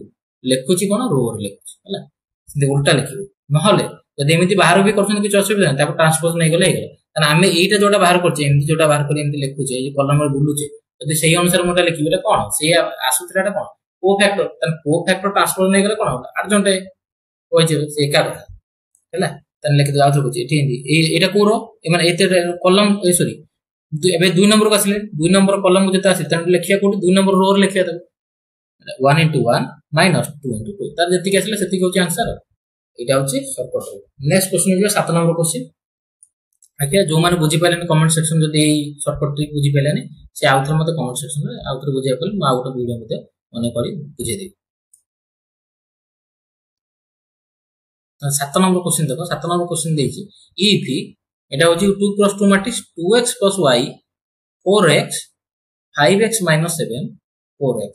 लेखुची कोन रो रे लेखुची हला से उल्टा लिखिबो नहले जदि एमिति बाहर भी करछन कि असुविधा नै ताको ट्रांसपोज नै गेले हेगला तने आमे एटा जोटा बाहर करछे एमिति जोटा बाहर करी एमिति लिखुचे ए कॉलम रे बुलुचे जदि सेही अनुसार मोटा लिखिबे एटा कोन से आसुत्राटा कोन को फैक्टर तने को फैक्टर ट्रांसपोज नै गेले कोन होला अर्जेंट है होय जे से एका कथा हला तने लिखि दो आउथर कुची एठी हिंदी एटा को रो ए माने एते कॉलम ए सॉरी एबे 2 नंबर को आसिले 2 नंबर कॉलम को जता आसी तने लिखिया कोठी 2 नंबर रो रे लिखिया त 1 into 1 minus 2 into 2 तार जति के आसिले सेति होची आंसर एटा होची शॉर्टकट रो नेक्स्ट क्वेश्चन जो 7 नंबर क्वेश्चन आके जो माने बुझी पालेन कमेंट सेक्शन जदि शॉर्टकट ट्रिक बुझी पालेन से आउथर मते कमेंट सेक्शन रे आउथर बुझिया पले म आउट वीडियो मते मने करी बुझे दे 7 नंबर क्वेश्चन देखो 7 नंबर क्वेश्चन देछि इफ एटा होची 2 + 2 matrix 2x + y 4x 5x - 7 4x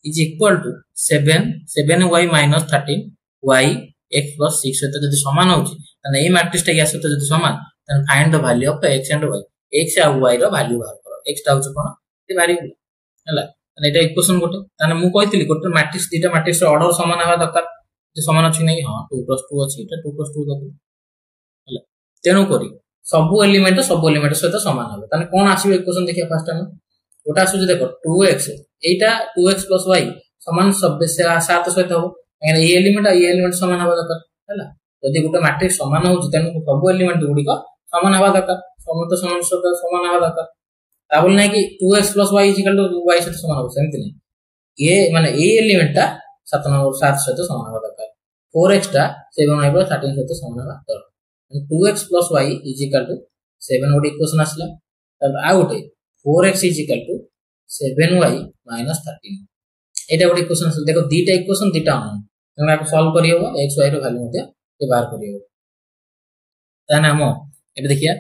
is equal to 7y - 13 y x + 6 सहित जदि समान होची तने ए मैट्रिक्स टा या सहित जदि समान तने find the value of x and y x आ y रो वैल्यू बाहर करो x टा होची कोन ए वेरिएबल हला तने एटा इक्वेशन गोटे तने मु कहितली गोटे मैट्रिक्स दीटा मैट्रिक्स रो ऑर्डर समान हवा दरकार जे समान अछि नै हां 2 + 2 अछि एटा 2 + 2 दबो हला तेनु करी सब एलिमेंट सहित समान हबे तने कोन आसीबे इक्वेशन देखिया फर्स्ट टाइम ओटा आसु देखो 2x एटा 2x + y समान सब 7 सहित हो ए एलिमेंट समान हवा दरकार हला यदि गोटे मैट्रिक्स समान होची तने सब एलिमेंट गुडी को समान हवा दरकार समस्त समान हवा दरकार ताबल नै कि 2x + y = y सहित समान हो सेमति नै ये माने ए एलिमेंट ता 7 सहित समान हवा दरकार 4x ता 7y + 13 सहित समान हवा दरकार 2x + y = 7 गोटे इक्वेशन आसला तब आ गोटे 4x = 7y - 13 एटा गोटे इक्वेशन आसला देखो दीटा इक्वेशन दीटा अन तमे आप सॉल्व करियो x y रो वैल्यू मते के बाहर करियो ताना हम एबे देखिया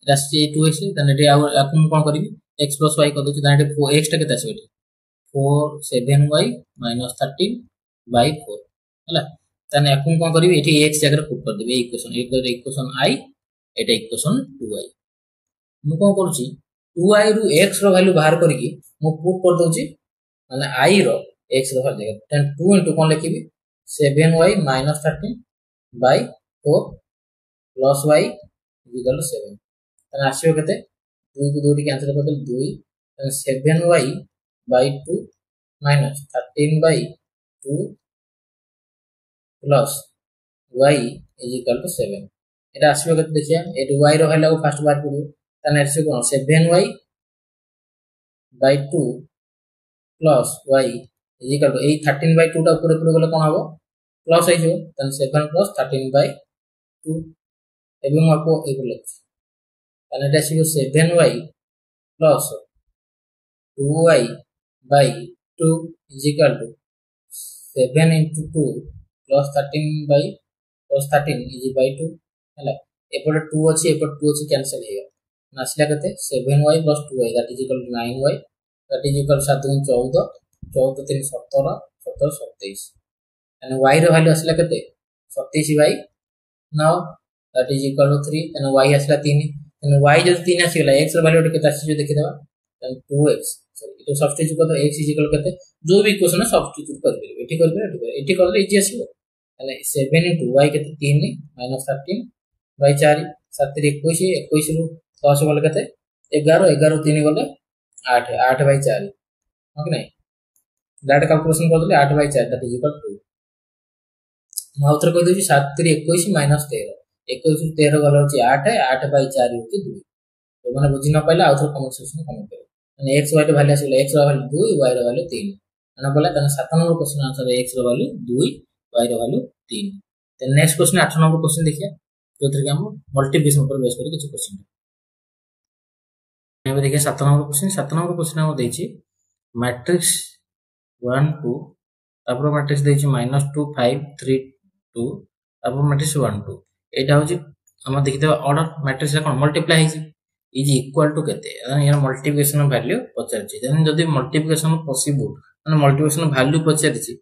राशि 2x तने एटे आकुम कोन करिवि x + y क दोछि ताने एटे 4x टा केता छै एटे 4 7y - 13 / 4 हला तने आकुम कोन करिवि एठी x जगह पुट कर देबे equation I Etah equation 2y मु कोन करूची 2y रु x रो वैल्यू बाहर करके मु पुट कर दोची माने I रो x रो वैल्यू देन 2 into कोन लिखिबि 7y - 13 / 4 plus y = 7 तने आसीओ केते 2 को 2 टी कैंसिल कर देल 2 तने 7y / 2 - 13 / 2 plus y = 7 एटा आसीबो केते देखिया एट y रो वैल्यू को फर्स्ट बार पडो तने आसी कोन 7y / 2 plus y = 13 / 2 टा ऊपर पडो गले कोन हबो प्लस आइजो तने 7 plus 13 / 2 एबे म आपको ए बोले तने एटा आसीबो 7y plus 2y / 2 = 7 into 2 plus 13 / 2 हला एपटे 2 अछि एपटे 2 अछि कैंसिल हे नासला कते 7y plus 2y that is equal to 9y that is equal 7 * 14 14 3 17 17 27 and y रो वैल्यू असला कते 27/9 that is equal to 3 and y असला 3 and y जो 3 आसीला x रो वैल्यू केते आसी जो देखि देबा then 2x सॉरी इतो सब्स्टिट्यूट कर x = कते जो भी इक्वेशन सब्स्टिट्यूट कर देबे एठी कर ले इजी आसीबो and 7 into y केते 3 - 13 / 4 7 रे 21 21 रु 10 गले कते 11 11 3 गले 8 8/4 ओके नै डाटा कैलकुलेशन कर देले 8/4 दैट इज इक्वल टू माउथर कह दोछि 7 रे 21 - 13 21 रु 13 गले होछि 8 8/4 होछि 2 तो माने बुझि न पाइला आउथर कमेंट सेक्शन में कमेंट करो माने x y रो वैल्यू आसीला x रो वैल्यू 2 y रो वैल्यू 3 माने बोला तने 7 नंबर क्वेश्चन आंसर x रो वैल्यू 2 y रो value 3 then next question 8 number question देखिए जोथरे के हम मल्टीप्लिकेशन ऊपर बेस करके किछ क्वेश्चन एबे देखिए 7 नंबर क्वेश्चन हम देछि मैट्रिक्स 1 2 तापर मैट्रिक्स देछि -2 5 3 2 तापर मैट्रिक्स 1 2 एटा होछि हम देखि देबा ऑर्डर मैट्रिक्स कोन मल्टीप्लाई हिछि इज इक्वल टू केते यार मल्टीप्लिकेशन वैल्यू पचारछि देन जदी मल्टीप्लिकेशन पॉसिबल माने मल्टीप्लिकेशन वैल्यू पचारछि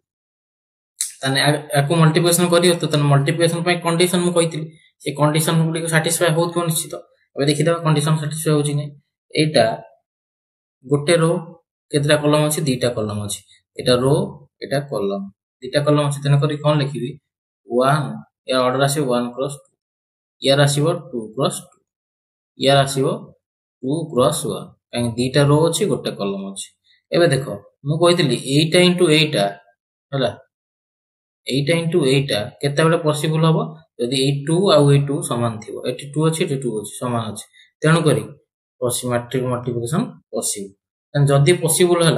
तने आको मल्टीप्लिकेशन करियो तो तने मल्टीप्लिकेशन पय कंडीशन मु कहितली से कंडीशन गुडी को सैटिस्फाई होत को निश्चित एबे देखि देबा कंडीशन सैटिस्फाई होछि नै एटा गोटे रो केतरा कॉलम अछि दीटा कॉलम अछि एटा रो एटा कॉलम दुटा कलम अच्छे तेणुक कौन लिखी 1 यार ऑर्डर आसो 1 क्रॉस 2 यार आसो 2 क्रॉस 2 यार आसो 2 क्रॉस 1 कहीं दुटा रो अच्छी गोटे कलम अच्छी एबे देख मु कही एटा इंटू एटा है एटा इंटू एटा केते पॉसिबल हम जदि ए 2 आउ ए 2 समान थी एटी 2 अच्छी एटी 2 अच्छी समान अच्छी तेणुक मैट्रिक मल्टिप्लिकेशन पॉसिबल जदि पॉसिबल है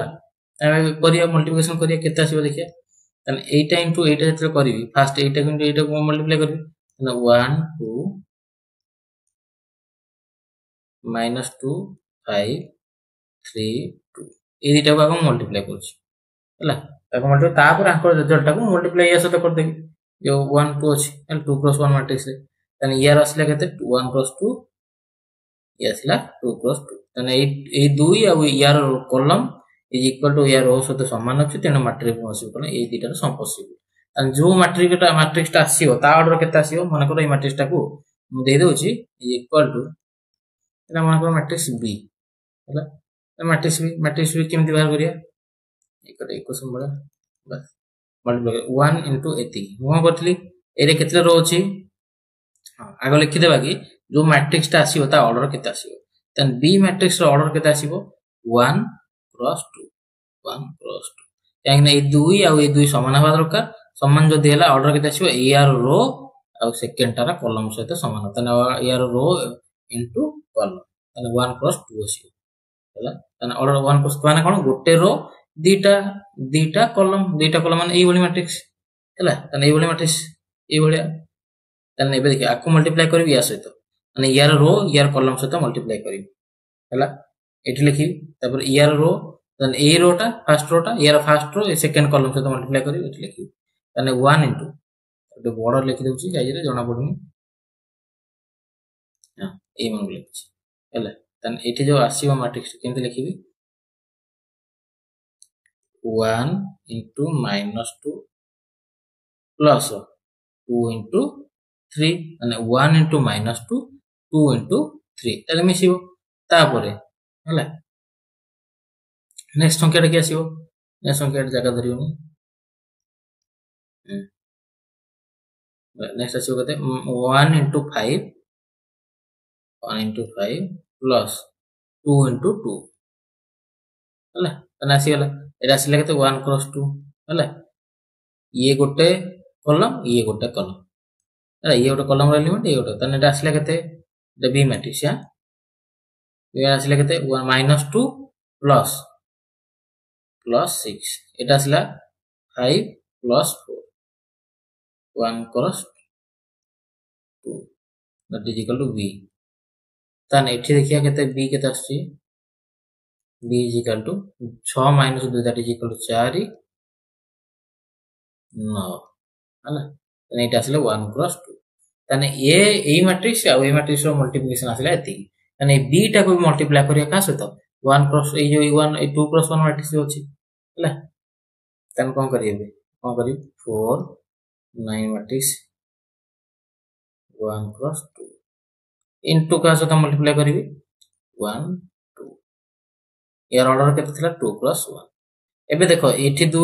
करिया मल्टिप्लिकेशन करिया केते आसीबो देखिया ताने एटा इंटू एटा जते करबी फास्ट एटा इंटू एटा को मल्टीप्लाई करबी ताने 1 2 माइनस 2 5 3 2 ए दुटा को हम मल्टीप्लाई करछ हला ताको मल्टीप्लाई तापर आंकर रिजल्ट को मल्टीप्लाई या सहित कर देबी जो 1 2 अछि 2 क्रॉस 1 मैट्रिक्स ताने यार असला केते 1 क्रॉस 2 ये असला 2 क्रॉस 2 ताने ए 2 आ यार कॉलम इज इक्वल टू यार रो सहित समान अछि तेनो मैट्रिक पॉसिबल कोन ए दुटा सम पॉसिबल ताने जो मैट्रिक्स ता आसीओ ता ऑर्डर केते आसीओ मन कर ए मैट्रिक्स ता को मु दे दोछि इज इक्वल टू एटा मन कर मैट्रिक्स बी हला मैट्रिक्स बी केमति बाहर करिया एकटा इक्वेशन बडा बस मल्टीप्लाई 1 into एति मु करथली एरे केतला रो अछि हां आगो लिखि देबा कि जो मैट्रिक्स ता आसीओ ता ऑर्डर केते आसीओ तन बी मैट्रिक्स रो ऑर्डर केते आसीबो 1 क्रॉस 2 1 क्रॉस 2 काहे ए 2 आ ए 2 समान हवा दरकार समान जदि हला ऑर्डर केते आसीबो ए आर रो आ सेकंड तारा कॉलम सहित समान तन ए आर रो इनटू कॉलम तन 1 क्रॉस 2 आसीबो हला तन ऑर्डर 1 क्रॉस माने कोन गोटे रो दीटा कॉलम माने एई बडी मैट्रिक्स हला तन एई बडी मैट्रिक्स एई बडी तन एबे देखि आकु मल्टीप्लाई करबी या सहित माने यार रो यार कॉलम सहित मल्टीप्लाई करबी हला एठी लिखी तापर यार रो तन ए रोटा फर्स्ट रोटा यार फर्स्ट रो सेकंड कॉलम सहित मल्टीप्लाई करबी एठी लिखी तने 1 इनटू एटे बॉर्डर लिखि देउची जाई रे जणा पडनी हां ए मन लिखि हला तन एठी जो आसीबो matrix केमते लिखिबी 1 into minus 2 plus 2 into 3 माने 1 into minus 2 2 into 3 ताले मिसिबो तापरे हला नेक्स्ट संख्याटा कि आसीबो नेक्स्ट संख्याटा जगह धरियोनी नेक्स्ट आसीबो कते 1 into 5 1 into 5 plus 2 into 2 हला तने आसी गला एटा आसीले केते 1 क्रॉस 2 हला ये गोटे कॉलम हला ये गोटे कॉलम रो एलिमेंट ये गोटे तने एटा आसीले केते द बी मैट्रिक्स या ये आसीले केते 1 -2 प्लस 6 एटा आसीला 5 + 4 1 cross 2 that is equal to B तने एठी देखिया केते बी केते आसी b is equal to 6 minus 2 that is equal to 4 9 हला तने एटा आसले 1 क्रॉस 2 तने A matrix uh A matrix row multiplication आसले एति तने b टा को मल्टीप्लाई करिया का सहित 1 क्रॉस ए जो 1 ए 2 क्रॉस 1 मैट्रिक्स अछि हला तने कोन करियबे कोन करी 4 9 मैट्रिक्स 1 क्रॉस 2 इनटू का सहित मल्टीप्लाई करिवि 1 यार ऑर्डर केते थिला 2 क्रॉस 1 एबे देखो एठी 2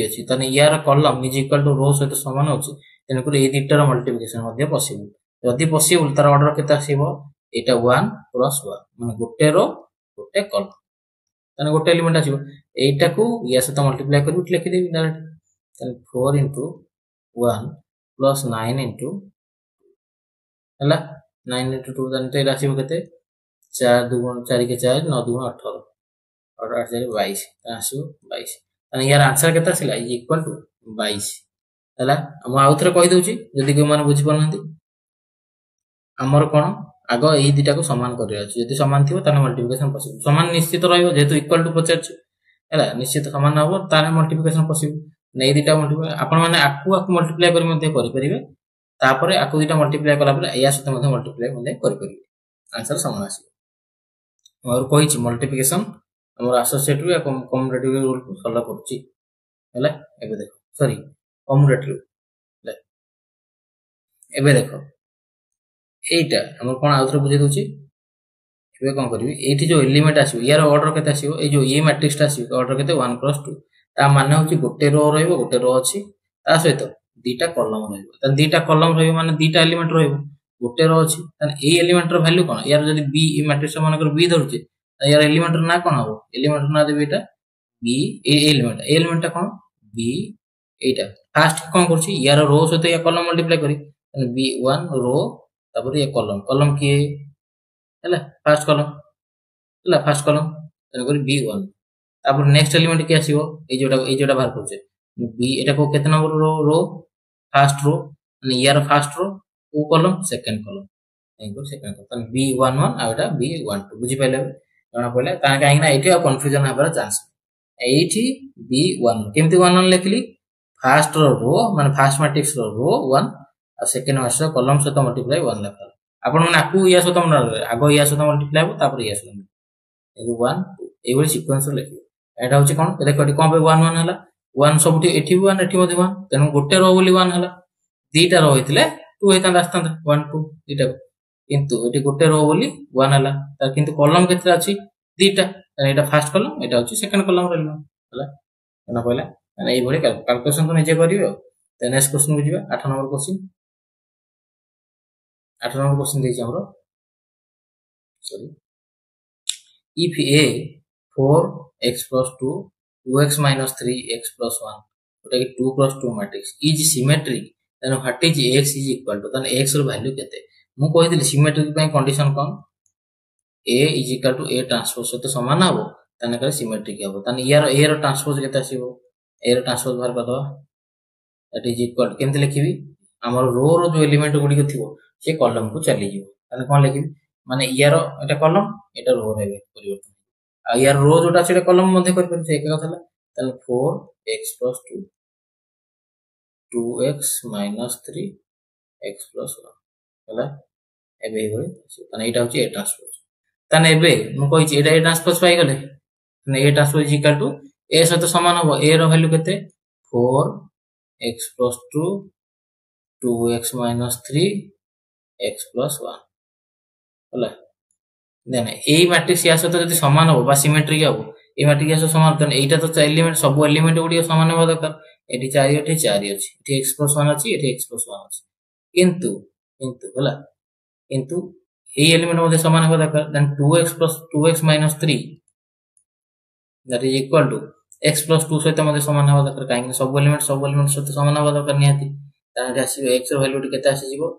अछि तने यार कॉलम इज इक्वल टू रो सहित समान अछि तेन को ए दिटर मल्टीप्लिकेशन मध्ये पॉसिबल जदि पॉसिबल तार ऑर्डर केते आसीबो एटा 1 क्रॉस 1 माने गोटे रो गोटे कॉलम तने गोटे एलिमेंट आसीबो एटा को या सहित मल्टीप्लाई करबि लिखि देबि डायरेक्ट तने 4 into 1 plus 9 into हला 9 into 2 तने ते आसीबो केते 4 2 4 के 4 9 2 18 और 8 22 आसो 22 तने यार आंसर केता सिला इज इक्वल टू 22 हला हम आउथरे कहि दउची जदी के माने बुझि पनंती हमर कोन आगो एही दिटा को समान करिया अछि जदी समान थिबो तने मल्टीप्लिकेशन पॉसिबल समान निश्चित रहइबो जेतु इक्वल टू पचाछ हला निश्चित समान हबो ताने मल्टीप्लिकेशन पॉसिबल नै दिटा मल्टीप्लाई आपण माने आकु मल्टीप्लाई करि मध्ये करि परिबे तापरे आकु दिटा मल्टीप्लाई कला परे या सते मध्ये मल्टीप्लाई मध्ये करि परिबे आंसर समान आसी और कहिछि मल्टीप्लिकेशन हमर एसोसिएट या कम्युटेटिव रूल को फॉलो करछि हला एबे देखो सॉरी कम्युटेटिव ले एबे देखो एटा हमर कोन आउथरे बुझे दोछि एबे कोन करबी एठी जो एलिमेंट आसीबो यार ऑर्डर केते आसीबो ए जो ए मैट्रिक्स आसीबो ऑर्डर केते 1 क्रॉस 2 ता माने होची गोटे रो रहइबो गोटे रो अछि ता सहित दीटा कॉलम रहइबो त दीटा कॉलम रहइबो माने दीटा एलिमेंट रहइबो गोटे रो अछि त ए एलिमेंट रो वैल्यू कोन यार जदी बी ई मैट्रिक्स मानकर बी धरचे त यार एलिमेंट रो ना कोन हो एलिमेंट रो ना देबे एटा बी ए एलिमेंट टा कोन बी एटा फर्स्ट कोन करछि यार रो सहित या कॉलम मल्टीप्लाई करी बी 1 रो तापर ये कॉलम कॉलम की हैला फर्स्ट कॉलम हैला फर्स्ट कॉलम तने करी बी 1 तापर नेक्स्ट एलिमेंट की आसीबो ए जोटा बाहर करछे बी एटा को केते नंबर रो फर्स्ट रो माने यार फर्स्ट रो को कॉलम सेकंड कॉलम एंको सेकंड कॉलम बी 1 1 आ एटा बी 1 2 बुझी पाइले जणा पइला ता काहे ना एठी कंफ्यूजन हबार चांस एठी बी 1 केमती 1 1 लिखली फर्स्ट रो माने फर्स्ट मैट्रिक्स रो 1 आ सेकंड मैट्रिक्स कॉलम से मल्टीप्लाई 1 लिखला आपण माने आकु या सहित आगो या सहित मल्टीप्लाई हो तापर या सहित 1 2 ए भली सीक्वेंस लिखियो एटा होची कोन देखो एटी कोन पे 1 1 हला 1 सबटी एठी 1 एठी मध्ये 1 तेनु गोटे रो बोली 1 हला दीटा रो होइतले 2 हेता रास्ता 1 2 दीटा किंतु एटी गोटे रो बोली 1 हला त किंतु कॉलम केतरा अछि दीटा एटा फर्स्ट कॉलम एटा होची सेकंड कॉलम रहलो हला एना पहला एना ए भली कैलकुलेशन को निजे करियो त नेक्स्ट क्वेश्चन को जिबा 8 नंबर क्वेश्चन 8 नंबर क्वेश्चन देछि हमरो sorry if a 4x plus 2 2x minus 3x plus 1 ओटा कि 2 plus 2 matrix is symmetric then what is x is equal to then x रो वैल्यू केते मु कहितली सिमेट्रिक पय कंडीशन कोन a is equal to a transpose तो समान हबो तने करे सिमेट्रिक हबो तने यार a रो ट्रांसपोज केते आसीबो a रो ट्रांसपोज बाहर करदो दैट इज इक्वल केमते लिखिबी हमर रो रो जो एलिमेंट गुडी को थिबो से कॉलम को चली जिवो तने कोन लिखिबी माने यार एटा कॉलम एटा रो रहबे परिवर्तन आ यार रो जोटा सेटा कॉलम मध्ये कर पर से एक कथला तने 4x + 2 2x - 3x + 1 हला एबे होय तने एटा होची ए ट्रांसपोज तने एबे मु कहि छी एटा ए ट्रांसपोज पाई गले तने ए ट्रांसपोज इक्वल टू ए सहित समान हो ए रो वैल्यू केते 4x + 2 2x - 3x + 1 हला देन ए मैट्रिक्स या सहित जदी समान हो बा सिमेट्रिक हो ए मैट्रिक्स या समान तने एटा तो एलिमेंट सब एलिमेंट गुडी समान हो दरकार एठी 4 एठी 4 अछि एठी x + 1 अछि एठी x + 1 अछि किंतु हला किंतु ए एलिमेंट मध्ये समान हो दरकार then 2x + 2x - 3 that is equal to x + 2 सहित मध्ये समान हो दरकार काहे सब एलिमेंट सहित समान हो दरकार निहाती तने आसी x रो वैल्यू केते आसी जिवो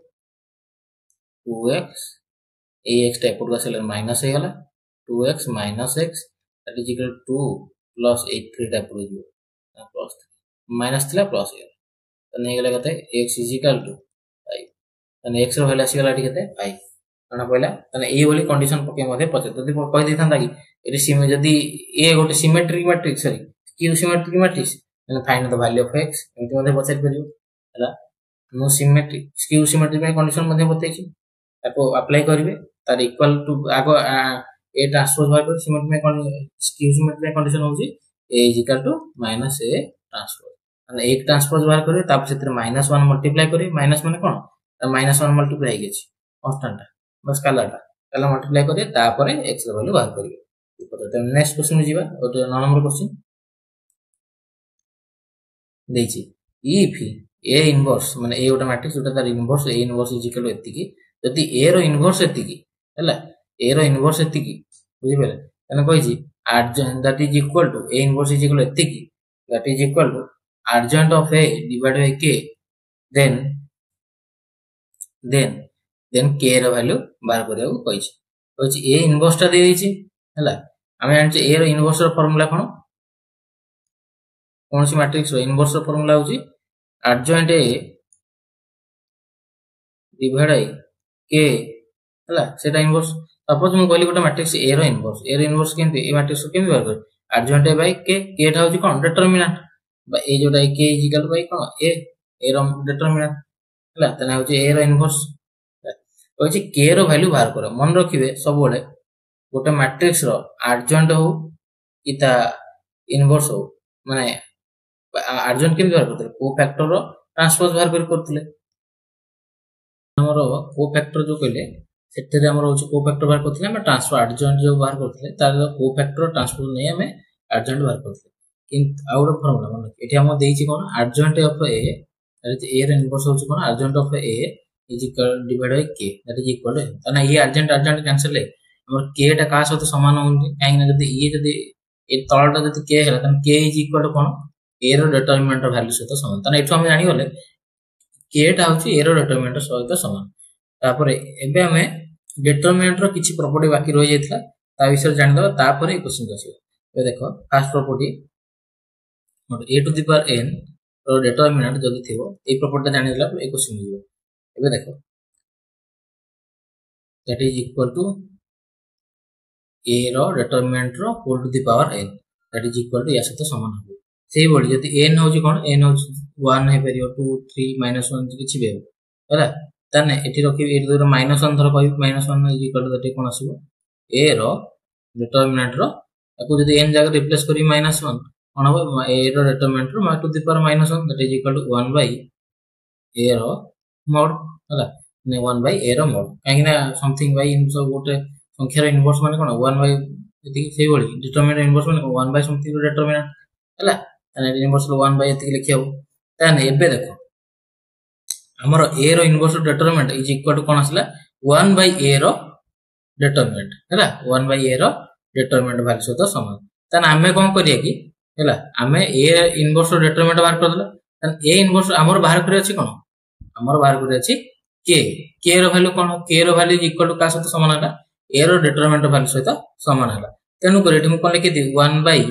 2x ax टा एपट गसले माइनस हे गला 2x - x that is equal to 2 + 8 3 टा पड़ जिवो प्लस माइनस थिला प्लस हे तने गेला कते x = 5 तने x रो वैल्यू आसी गला केते 5 कना पहिला तने ए वाली कंडीशन पके मध्ये पचे जदी कहि देथांता कि एटी सिमे जदी ए गोटे symmetric matrix sorry skew symmetric matrix तने find the value of x एंति मध्ये पचार परियो हला नो सिमेट्रिक क्यू सिमेट्रिक में कंडीशन मध्ये बतै छी ताको अप्लाई करिवे तार इक्वल टू आगो ए ट्रांसपोज बाय कर सिमेट्रिक में क्यू सिमेट्रिक कंडीशन होची a = -a ट्रांसपोज माने एक ट्रांसपोज बाहर करे ताप सेतिर -1 मल्टीप्लाई करे माइनस माने कोन -1 मल्टीप्लाई हे गेछि कांस्टेंट बस कालाटा काला मल्टीप्लाई करे तापरे x रो वैल्यू बाहर करिवे तो नेक्स्ट क्वेश्चन में जीवा और 9 नंबर क्वेश्चन देछि इफ a इनवर्स माने a गोटा मैट्रिक्स जोटा तार inverse a inverse is equal to एतिकी जदी a रो इनवर्स एतिकी हैला a रो इनवर्स एतिकी बुझि बेले तने कहि छी adjoint that is equal to a inverse is equal to एतिकी that is equal to adjoint of a divided by k then k रो वैल्यू बाहर करिया को कहि छी a इनवर्स ता दे दै छी हैला हमें जानि a रो इनवर्स रो फार्मूला कोन सी मैट्रिक्स रो इनवर्स रो फार्मूला होची adjoint a divided by k हला सेटा इनवर्स सपोज मु कहली गोटा मैट्रिक्स a रो इनवर्स केनते ए मैट्रिक्स को केमि बाहर कर adjoint a by k k टा होची कोन डिटरमिनेंट बा ए जोटा k इज इक्वल बाय कोन a रो डिटरमिनेंट हला तने होची a रो इनवर्स होची k रो वैल्यू बाहर करो मन रखिबे सब बळे गोटा मैट्रिक्स रो adjoint हो किता इनवर्स हो माने adjoint केमि बाहर करते कोफैक्टर रो ट्रांसपोज बाहर करतले हमरो कोफैक्टर जो कहले सेते रे हमरो होची कोफैक्टर बाहर करतले हम ट्रांसफर adjoint जो बाहर करतले तार कोफैक्टर ट्रांसपोज नै हमें adjoint बाहर करतले କିନ୍ତୁ ଆଉ ଗୋଟେ ଫର୍ମୁଲା ମାନେ ଏଠି ଆମର ଦେଇଛି କଣ adjoint of a that is a ର ଇନଭର୍ସ ହଉଛି କଣ adjoint of a is equal divided by k that is equal to ତାହେଲେ ଇଏ adjoint cancel ହେଲେ ଆମର k ଟା କାହା ସହିତ ସମାନ ହଉନି କାହିଁକି ନା ଯଦି ଏ ତଳଟା ଯଦି k ହେଲା ତାହେଲେ k is equal to କଣ a ର ଡିଟରମିନାଣ୍ଟ ର ଭ୍ୟାଲୁ ସହିତ ସମାନ ତାହେଲେ ଏଠୁ ଆମେ ଜାଣିଗଲେ k ଟା ହଉଛି a ର ଡିଟରମିନାଣ୍ଟ ସହିତ ସମାନ ତାପରେ ଏବେ ଆମେ ଡିଟରମିନାଣ୍ଟ ର କିଛି ପ୍ରପର୍ଟି ବାକି ରହି ଯାଇଥିଲା ତା ବିଷୟରେ ଜାଣିଦବା ତାପରେ ଏ क्वेश्चन ଆସିବ ଏବେ ଦେଖ first ପ୍ରପର୍टी a to the power n ର ଡିଟରମିନାଣ୍ଟ ଯଦି ଥିବ এই ପ୍ରପର୍ଟି ଜାଣିଦେଲା ପରେ ଏ क्वेश्चन ହେଇଯିବ ଏବେ ଦେଖ that is equal to a ର ଡିଟରମିନାଣ୍ଟ ର whole to the power n that is equal to या ସହିତ ସମାନ ହେବ ସେଇ ଭଳି ଯଦି n ହଉଛି କଣ n ହଉଛି 1 ହେଇ ପାରିବ 2 3 -1 କିଛି ବି ହେବ ହେଲା ତାନେ ଏଠି ରଖିବି ଏଠି ଧର -1 ଧର କହିବି -1 is equal to that କଣ ଆସିବ a ର ଡିଟରମିନାଣ୍ଟ ର ତାକୁ ଯଦି n ଜାଗା ରିପ୍ଲେସ କରି -1 कौन हम a रो डिटरमिनेंट रो to the power -1 that is equal to 1 by a रो मॉड हला ने 1 बाय a रो मॉड काहे ना समथिंग बाय इन सब गोटे संख्या रो इनवर्स माने कोन 1 बाय एति सेही बोली डिटरमिनेंट इनवर्स माने 1 बाय समथिंग रो डिटरमिनेंट हला तने इनवर्स रो 1 बाय एति लिखियो तने एबे देखो हमर a रो inverse determinant is equal to कोन आसला 1 बाय a रो डिटरमिनेंट हला 1 बाय a रो डिटरमिनेंट वैल्यू सହିତ समान तने हमें कोन करिया कि ହେଲା ଆମେ a इनवर्स डिटरमिनेंट बाहर कर देला a इनवर्स हमर बाहर करे अछि कोन हमर बाहर करे अछि k रो वैल्यू कोन k रो वैल्यू इक्वल टू का सହିତ समान होला a रो डिटरमिनेंट वैल्यू सହିତ समान होला तेनु करे एठी म कोन लिखि दी 1 बाय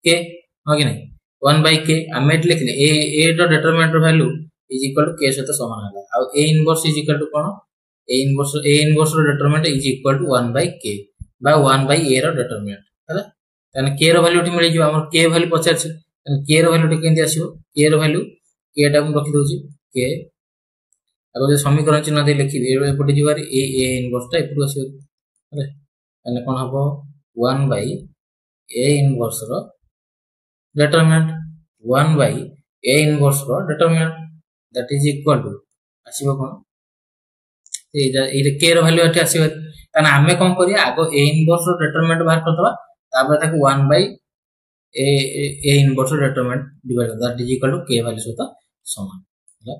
k हो कि नहीं 1 बाय k हमें एठी लिखले a रो determinant value is equal to k सହିତ समान होला आ a inverse is equal to कोन a इनवर्स रो determinant is equal to 1 by k बा 1 बाय a रो डिटरमिनेंट होला ताने k रो वैल्यू मिल जियो हमर k वैल्यू पचार छै ताने k रो वैल्यू केंदी आसीबो k रो वैल्यू k टा हम रखि दोछि k अगर जे समीकरण चिन्ह दे लिखि एपटे जिवार a इनवर्स टा एपटू आसीबो हले ताने कोन हबो 1 बाय a इनवर्स रो डिटरमिनेंट 1 बाय a इनवर्स रो determinant that is equal to आसीबो कोन ए k रो वैल्यू एठी आसीबो ताने हमें कोन करिया आगो a इनवर्स रो डिटरमिनेंट बाहर करतबा तापर ताको 1 by a inverse determinant divide that is equal to k value सହିତ समान ହେଲା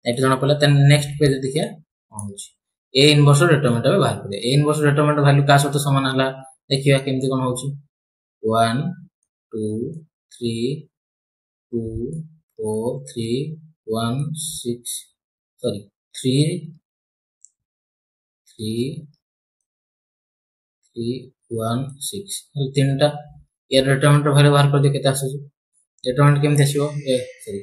एटी जणा पला तन नेक्स्ट पेज देखिया कोन होछि a इनवर्स डिटरमिनेंट बे बाहर करे a इनवर्स डिटरमिनेंट वैल्यू का सହିତ समान हला देखिया केमति कोन होछि 1 2 3 2 4 3 1 6 सॉरी 3 3 3 1 6 तीनटा ए डिटरमिनेंट वैल्यू बाहर कर दे केते आसु डिटरमिनेंट केमते आसीबो ए सॉरी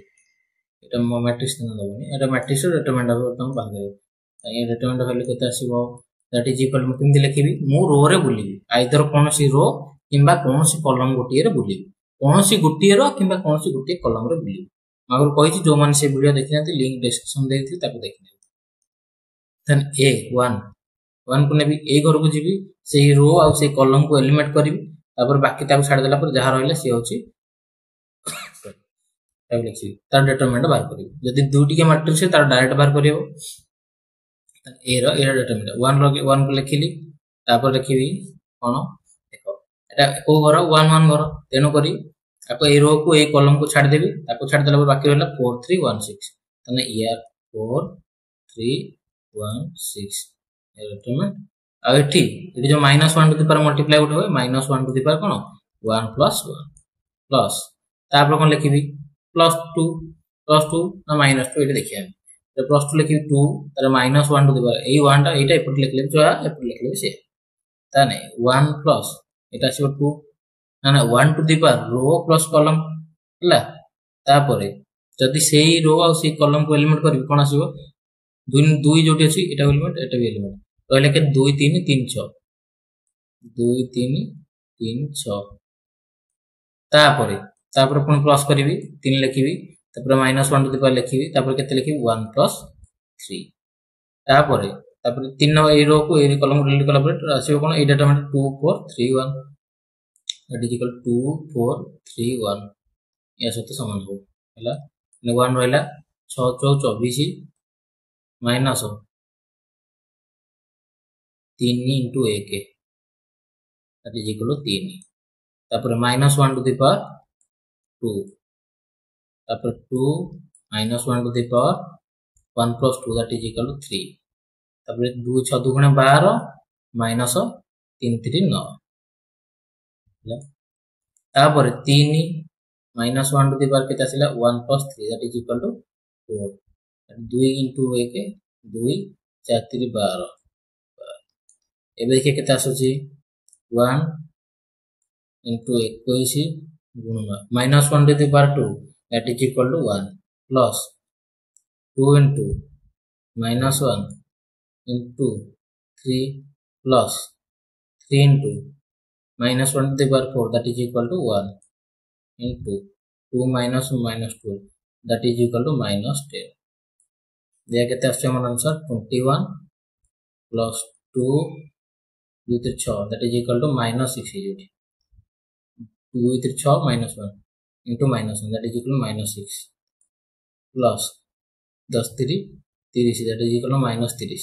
एटा मैट्रिक्स न दबनी एटा मैट्रिक्स डिटरमिनेंट हम बाहर करे ए डिटरमिनेंट वैल्यू केते आसीबो दैट इज इक्वल टू केमते लिखिबी मु रो रे बुलिबी आइदर कोनोसी रो किंबा कोनोसी कॉलम गोटिए रे बुलिबी कोनोसी गोटिए रो किंबा कोनोसी गोटिए कॉलम रे बुलिबी मगर कहिछि जो माने से वीडियो देखिनाते लिंक डिस्क्रिप्शन देथि ताको देखिने देन a 1 को नेबी ए घर को जीबी से रो आ से कॉलम को एलिमिनेट करबी तापर बाकी ताको छाड़ देला पर जहा रहले से होची ताको लिखि तार डिटरमिनेंट बाहर करबी जदी दुटी के मैट्रिक्स है तार डायरेक्ट बाहर करियो ए रो डिटरमिनेंट 1 को लिखिली तापर लिखिबी कोन देखो एटा को घर 1 1 घर तेनो करी आपको ए रो को ए कॉलम को छाड़ देबी ताको छाड़ देला पर बाकी रहला 4 3 1 6 तने यार 4 3 1 6 डिटरमिनेंट आ एठी जो -1 टू द पावर मल्टीप्लाई उठ होय -1 टू द पावर कोन 1 प्लस 1 प्लस तापर कोन लिखिबी +2 ना -2 एठी देखिया तो +2 लिखिबी 2 तारे -1 टू द पावर ए 1 टा एटा एपट लिखले जो एपट लिखले से ताने 1 प्लस एटा से 2 ना 1 टू द पावर रो प्लस कॉलम हला तापरे जदी सेही रो आ सेही कॉलम को एलिमिनेट करबी कोन आसीबो 2 जोटी अछि एटा एलिमेंट एटा भी एलिमेंट कहले के 2 3 3 6 2 3 3 6 तापरे पुन प्लस करिवि 3 लिखिवि तापर -1 टू द पावर लिखिवि तापर केते लिखिवि 1 प्लस 3 तापरे 3 ए रो को ए कॉलम डिलीट कला पर आसीबो कोन ए डिटरमिनेंट 2 4 3 1 दैट इज इक्वल 2 4 3 1 या सହିତ समान हो हला 1 रहला 6 4 24 minus 3 into 1 that is equal to 3 तापर -1 टू द पावर 2 तापर 2 minus 1 to the power 1 plus 2 that is equal to 3 तापर 2 6 2 गुणे 12 minus 3 3 9 तापर 3 minus 1 to the power केते आसिला 1 plus 3 that is equal to 4 2 into 1 2 4 3 12 एबे देखिए केते आसुची 1 into 21 गुणन minus 1 to the power 2 that is equal to 1 plus 2 into minus 1 into 3 plus 3 into minus 1 to the power 4 that is equal to 1 into 2 minus minus 2 that is equal to minus 10 दिया केते आछे हमर answer 21 plus 2 2 3 6 that is equal to minus 6 is 2 3 6 minus 1 into minus 1 that is equal to minus 6 plus 10 3 30 that is equal to minus 30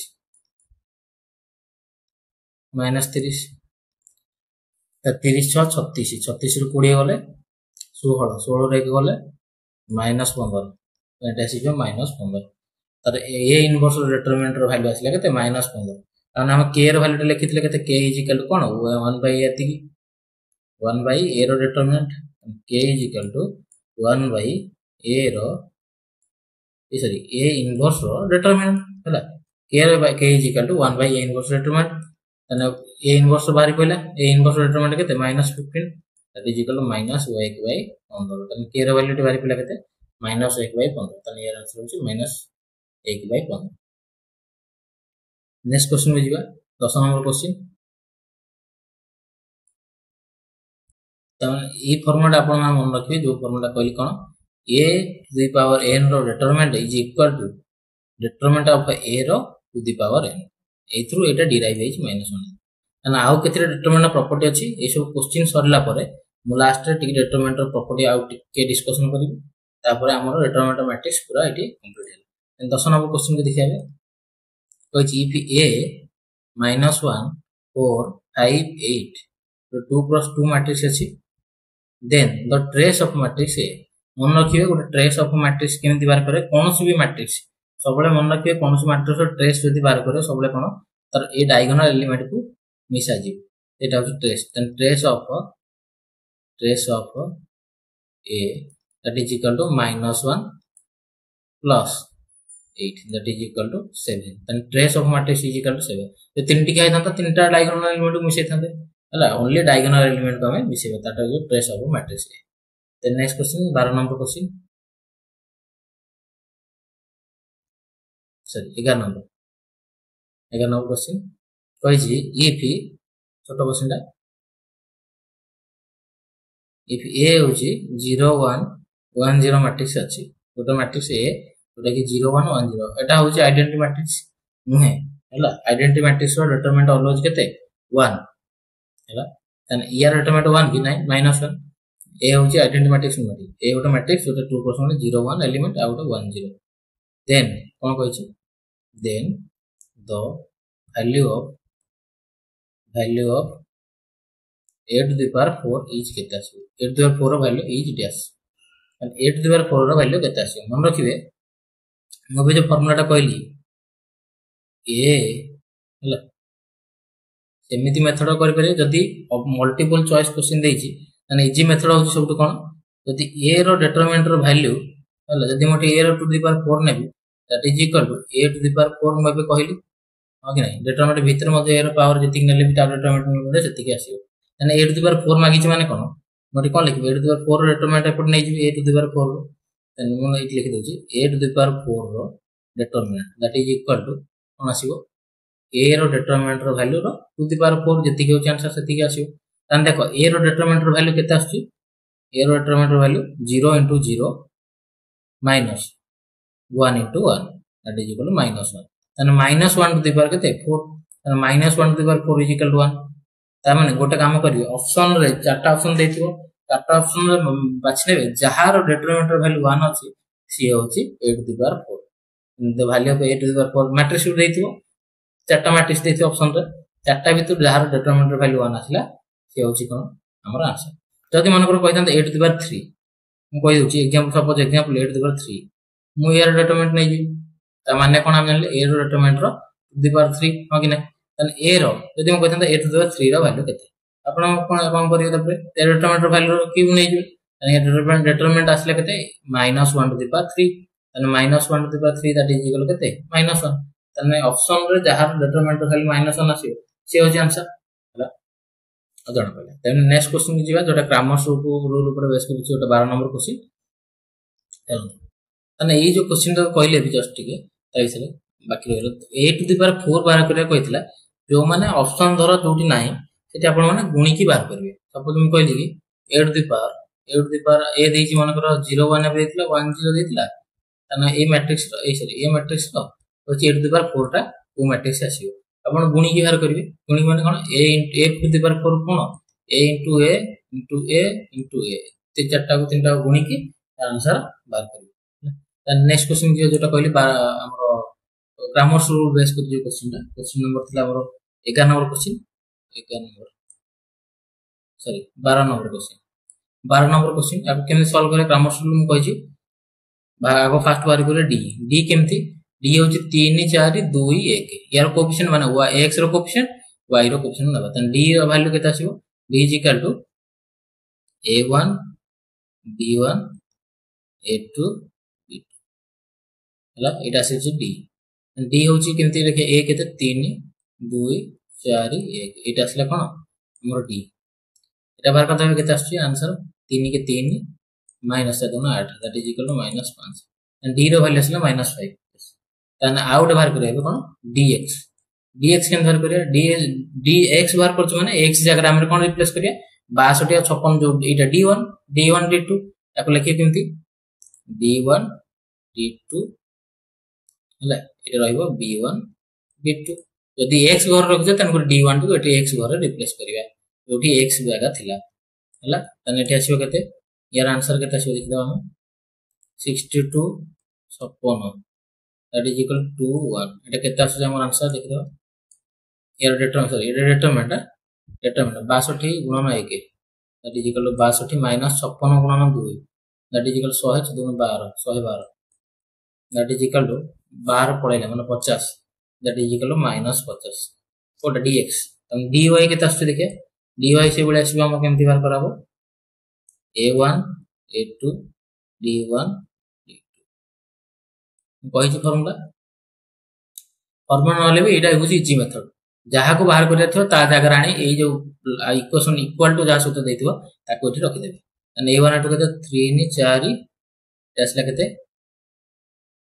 minus 30 30 6 36 36 ରୁ 20 ଗଲେ 16 16 रे गले minus 15 एटा आसी minus 15 तर ए इनवर्स डिटरमिनेंट रो वैल्यू आसिला केते minus 15 कारण हम k रो वैल्यू लिखितले केते k इज इक्वल टू कोन 1 बाय एति 1 बाय a रो determinant k is equal to 1 by a रो सॉरी a इनवर्स रो डिटरमिनेंट हला k is equal to 1 by a inverse determinant तने a इनवर्स बाहरी पइला a इनवर्स डिटरमिनेंट केते -15 that is equal to -1 by 15 तने k रो वैल्यू बाहरी पइला केते -1 बाय 15 तने यार आंसर होची -1 बाय 15 नेक्स्ट क्वेश्चन में जीवा 10 नंबर क्वेश्चन तने ई फॉर्मूला आपण मन रखिबे जो फॉर्मूला कहली कोन a to the power n रो determinant is equal to determinant of a रो टू द पावर n एथ्रु एटा डिराइव हेच -1 एना आउ केते डिटरमिनेंट प्रॉपर्टी अछि ए सब क्वेश्चन सरला परे मु लास्ट रे टिक डिटरमिनेंट प्रॉपर्टी आउ टिके डिस्कशन करिबी तापर हमर डिटरमिनेंट मैट्रिक्स पूरा eighty complete hello 10 number question के देखिबे कहछि if a -1 4 5 8 तो 2 plus 2 मैट्रिक्स अछि then the trace of matrix a मन रखिबे गोटे ट्रेस ऑफ मैट्रिक्स केमिति बार करे कोनोसी भी मैट्रिक्स सबले मन रखिबे कोनोसी मैट्रिक्स रो ट्रेस जदी बार करे सबले कोन तर ए डायगोनल एलिमेंट को मिसा जी एटा हो trace then trace of a that is equal to -1 plus 8 that is equal to 7 then trace of matrix is equal to 7 तो तीनटी काय था तीनटा डायगोनल एलिमेंट को मिसे थाते हला ओनली डायगोनल एलिमेंट को हमें मिसेबे ताटा जो ट्रेस ऑफ मैट्रिक्स है then next question 12 number question sorry 11 number question कहि if छोटो क्वेश्चन दा if a होची 0 1 1 0 मैट्रिक्स अछि गोटे मैट्रिक्स a गोटे कि 0 1 1 0 एटा होची आइडेंटिटी मैट्रिक्स नुहे हला आइडेंटिटी मैट्रिक्स रो डिटरमिनेंट ऑलवेज केते 1 हला तन यार डिटरमिनेंट 1 भी नहीं -1 a होची आइडेंटिटी मैट्रिक्स नुहे a गोटे मैट्रिक्स गोटे 2% 0 1 एलिमेंट आउट 1 0 देन कोन कहिछि then the value of a to the power 4 is केते आसी a to the power 4 रो value is dash and a to the power 4 रो वैल्यू केते आसी मन रखिबे मो भी जो फार्मूला टा कहली a हला सेमिति मेथड करि पारे जदी मल्टीपल चॉइस क्वेश्चन देछि तने इजी मेथड होछि सबटु कोन जदी a रो डिटरमिनेंट रो वैल्यू हला जदी मोटे a रो टू द पावर 4 नेबी that is equal to a to the power 4 मबे कहली हां कि नहीं डिटरमिनेंट भीतर मध्ये a रो पावर जति नेले भी तार डिटरमिनेंट मध्ये जति के आसीयो तने a to the power 4 मागिछि माने कोन मोटे कोन लिखबे a to the power 4 रो डिटरमिनेंट एपट नै जिबे a to the power 4 रो तने मु एठी लिखि दोछि a to the power 4 रो determinant that is equal to कोन आसीबो a रो डिटरमिनेंट रो वैल्यू रो टू द पावर 4 जति के आंसर सेति के आसीयो तने देखो a रो डिटरमिनेंट रो वैल्यू केते आछि a रो डिटरमिनेंट रो value 0 into 0 minus 1 into 1 that is equal to -1 then -1 to the power केते 4 then -1 to the power 4 is equal to 1 ता माने गोटे काम करियो ऑप्शन रे चारटा ऑप्शन देथिबो चारटा ऑप्शन रे बाछि नेबे जहार डिटरमिनेंट वैल्यू 1 अछि सी होछि a to the power 4 the value of a to the power 4 matrix देथिबो चारटा मैट्रिक्स देथिबो ऑप्शन रे चारटा भीतर जहार डिटरमिनेंट वैल्यू 1 आसिला सी होछि कोन हमर आंसर जदि मन कर कहितन a to the power 3 ମୁଁ କହି ଦଉଛି example suppose example a to the power 3 ମୁଁ a ର ଡିଟରମିନେଣ୍ଟ ନେଇ ଯିବି ତା ମାନେ कोन हम जानले a ର ଡିଟରମିନେଣ୍ଟ ର टू द पावर 3 हो कि ना तन a ର जदि हम कहता a टू द पावर 3 ର वैल्यू केते आपण कोन करियो तबरे a ର ଡିटरमिनेंट ର वैल्यू क्यूब नै जिवे तन डिटरमिनेंट आसले केते -1 टू द पावर 3 तन -1 to the power 3 that is equal केते -1 तन ऑप्शन रे जहार डिटरमिनेंट र वैल्यू -1 आसीयो से हो आंसर हला अजण पले देन नेक्स्ट क्वेश्चन की जीवा जोटा क्रामर्स रूल ऊपर बेस कर जोटा 12 नंबर क्वेश्चन तने ए जो क्वेश्चन तो कहले भी जस्ट टिके ताई से बाकी रहलो a टू द पावर 4 बाहर करे कहितला जो माने ऑप्शन धर जोटी नाही सेठी आपण माने गुणी की बाहर करबे सपोज हम कहली कि a to the power a देछि मन कर 0 1 बे देतिला 1 0 देतिला तने A matrix A sorry A matrix तो होछि a टू द पावर 4 टा ओ मैट्रिक्स आसीयो आपण गुणी की बाहर करबे गुणी माने कोन a टू द पावर 4 कोन a into a into a into a ते चारटा को तीनटा गुणी की आंसर बाहर करबे देन नेक्स्ट क्वेश्चन जोटा कहली हमरो ग्रामर्स रूल बेस कर जो क्वेश्चन नंबर थिला हमरो 11 number question 11 number sorry 12 number question अब केमे सॉल्व करे ग्रामर्स रूल हम कहि छी आगो फर्स्ट बार करे डी केमथि डी होची 3 4 2 1 यार कोएफिशिएंट माने x रो कोएफिशिएंट y रो कोएफिशिएंट नबा तन d रो वैल्यू केता आसीबो d is equal to a1 b1 a2 b2 हला एटा आसी d डी होची केमति लिखे a केते 3 2 4 1 एटा आसला कोन हमर d एटा बार करता केते आसी आंसर 3 के 3 minus 7 8 that is equal to -5 and d रो वैल्यू आसला -5 तन आउट बाहर करबे कोन dx केन बाहर करिया dx बाहर करछ माने x जगह हमरे कोन रिप्लेस करिया 62 और 56 जो एटा d1 d2 याको लिखिए केमति d1 d2 हला एटा रहइबो b1 b2 यदि x घर रख जे तन d1 को एटी x घर रिप्लेस करिया जोठी x जगह थिला हला तन एटी आसीबो केते यार आंसर केते आसीबो देखि दवा हम 62 56 that is equal to 1 एटा केते आसी हमर आंसर देखि दवा यार डिटरमिनेंट 62 गुणन 1 that is equal to 62 minus 56 गुणन 2 that is equal to 100 2 12 that is equal to 12 पड़ेला माने 50 that is equal to -50 Kota dx तम dy केते आसी देखे dy से बळे आसी हम केमति बार कराबो a1 a2 d1 d2 कहि छी फॉर्मूला नले भी एटा होची इजी मेथड जहा को बाहर करिया थियो ता जगह राणी ए जो इक्वेशन इक्वल टू जा सहित देथिबो ताको एठी रखि देबे एंड a1 टू केते 3 नि 4 टेस्ला केते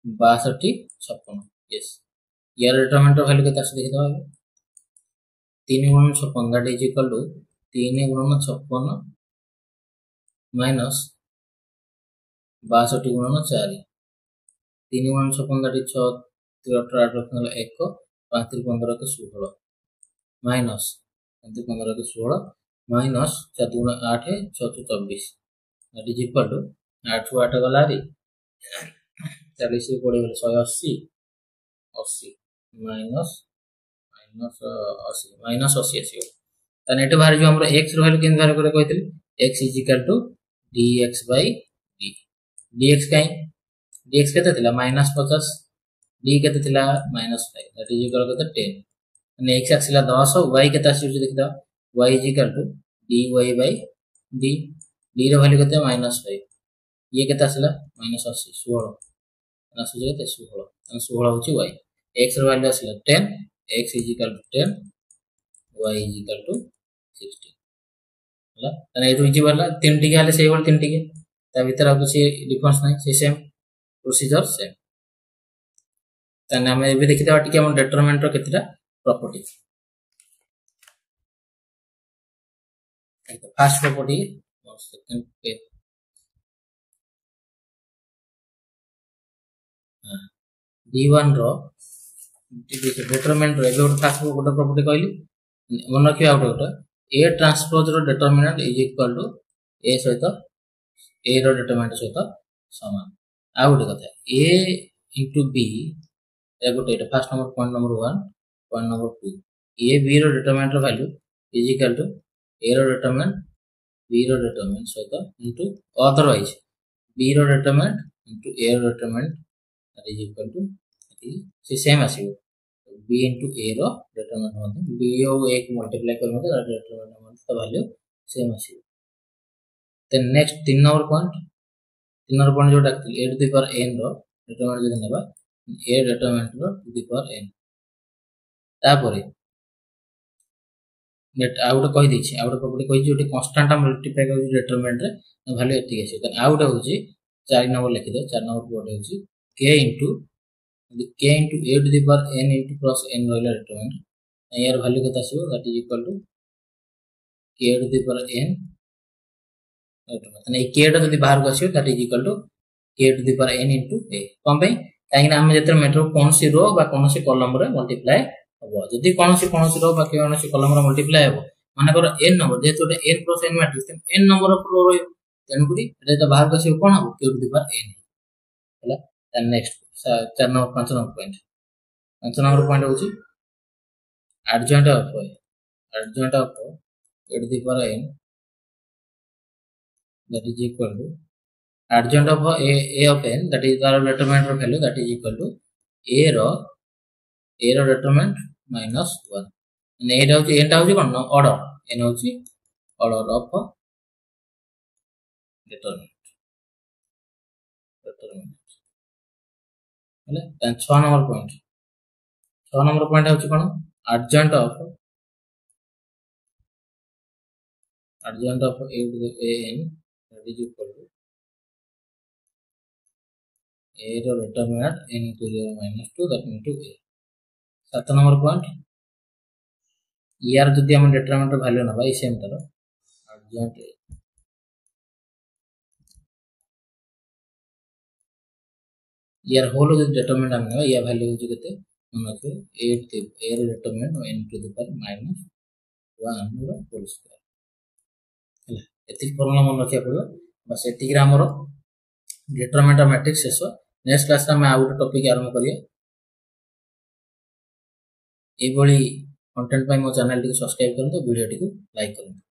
62 56 यस यार डिटरमिनेंट वैल्यू केते आसी देखि दबा 3 गुणन 56 दैट इज इक्वल टू 3 गुणन 56 माइनस 62 गुणन 4 3 गुणन 56 दैट इज 6 3 8 8 1 5 3 15 के 16 माइनस 5 15 के 16 minus 4 2 8 6 24 that is equal to 8 8 गला रे 40 से पड़े गले 180 80 माइनस 80 आसीयो तने एटे बाहर जो हमरो x रो वैल्यू केन बाहर करे कहथिल x is equal to dx by d dx काई dx केते थिला -50 d केते थिला -5 दैट इज इक्वल टू 10 ने x आसीला 10 y केते आसी देखि दा y is equal to dy by d d रो वैल्यू केते -5 ये केते आसीला -80 16 आसी जेते 16 होची y x रो वैल्यू आसीला 10 x is equal to 10 y is equal to 16 हला तने एतु इजी वाला तीन टिके हले सेही वाला तीन टिके ता भीतर आ कुछ डिफरेंस नै से सेम प्रोसीजर सेम तने हम एबे देखि दवा टिके हम डिटरमिनेंट रो केतेटा प्रॉपर्टी फर्स्ट प्रॉपर्टी और सेकंड पे d1 रो डिटरमिनेंट रो एबे फर्स्ट गोटा प्रॉपर्टी कहली मन रखिया आउट A ट्रांसपोज रो determinant is equal to A सहित A रो डिटरमिनेंट सहित समान आ गोटे कथा A into B ए गोटे first number point number 1 point number 2 A B रो डिटरमिनेंट रो value is equal to A रो डिटरमिनेंट B रो डिटरमिनेंट सहित इनटू अदरवाइज b रो डिटरमिनेंट into a रो determinant that is equal to से सेम आसीबो b into a रो डिटरमिनेंट होते b और a को मल्टीप्लाई कर मते डिटरमिनेंट होते तो वैल्यू सेम आसीबो देन नेक्स्ट 3 नंबर पॉइंट जोटा a to the power n रो डिटरमिनेंट जदि नेबा a डिटरमिनेंट रो टू द पावर n तापरे नेट आउट कहि दैछि आउट प्रॉपर्टी कहि जे कांस्टेंट मल्टीप्लाई कर डिटरमिनेंट रे वैल्यू एति आसी देन आउट होछि 4 नंबर लिखि दे 4 नंबर कोड होछि k into a to the power n into cross n रहला डिटरमिनेंट यार वैल्यू केता आसीबो that is equal to k to the power n माने k टा जदि बाहर को आसीबो that is equal to k to the power n into a कोन पे काहे ना हम जेतर मेट्रो कोनसी रो बा कोनसी कॉलम रे मल्टीप्लाई हबो जदि कोनसी रो बा कोनसी कॉलम रे मल्टीप्लाई हबो माने कर n नंबर जेतो n + n matrix n number of रो रो तेन गुडी एटा बाहर को आसीबो कोन हबो k to the power n हला then next 4 number 5 number point होची adjoint of a to the power n that is equal to adjoint of a of n that is the determinant of value that is equal to a रो determinant minus 1 and a होची n टा होची कोन order n होची order of determinant हले then 6 number point होची कोन adjoint of a to the n that is equal to a रो determinant n to the minus 2 that into a 7 number point यार जदि हम डिटरमिनेंट वैल्यू ना भाई सेम तर adjoint यार होल जो डिटरमिनेंट हम ना या वैल्यू होची केते हमके 8 a रो determinant n to the power minus 1 रो होल स्क्वायर हला एति फॉर्मूला मन रखिया पड़ो बस एति ग्राम रो डिटरमिनेंट मैट्रिक्स शेष नेक्स्ट क्लास में आउट टॉपिक आरंभ करिया ए बळी कंटेंट पाई मो चैनल टी सब्सक्राइब करंतो वीडियो टी को लाइक करंतो।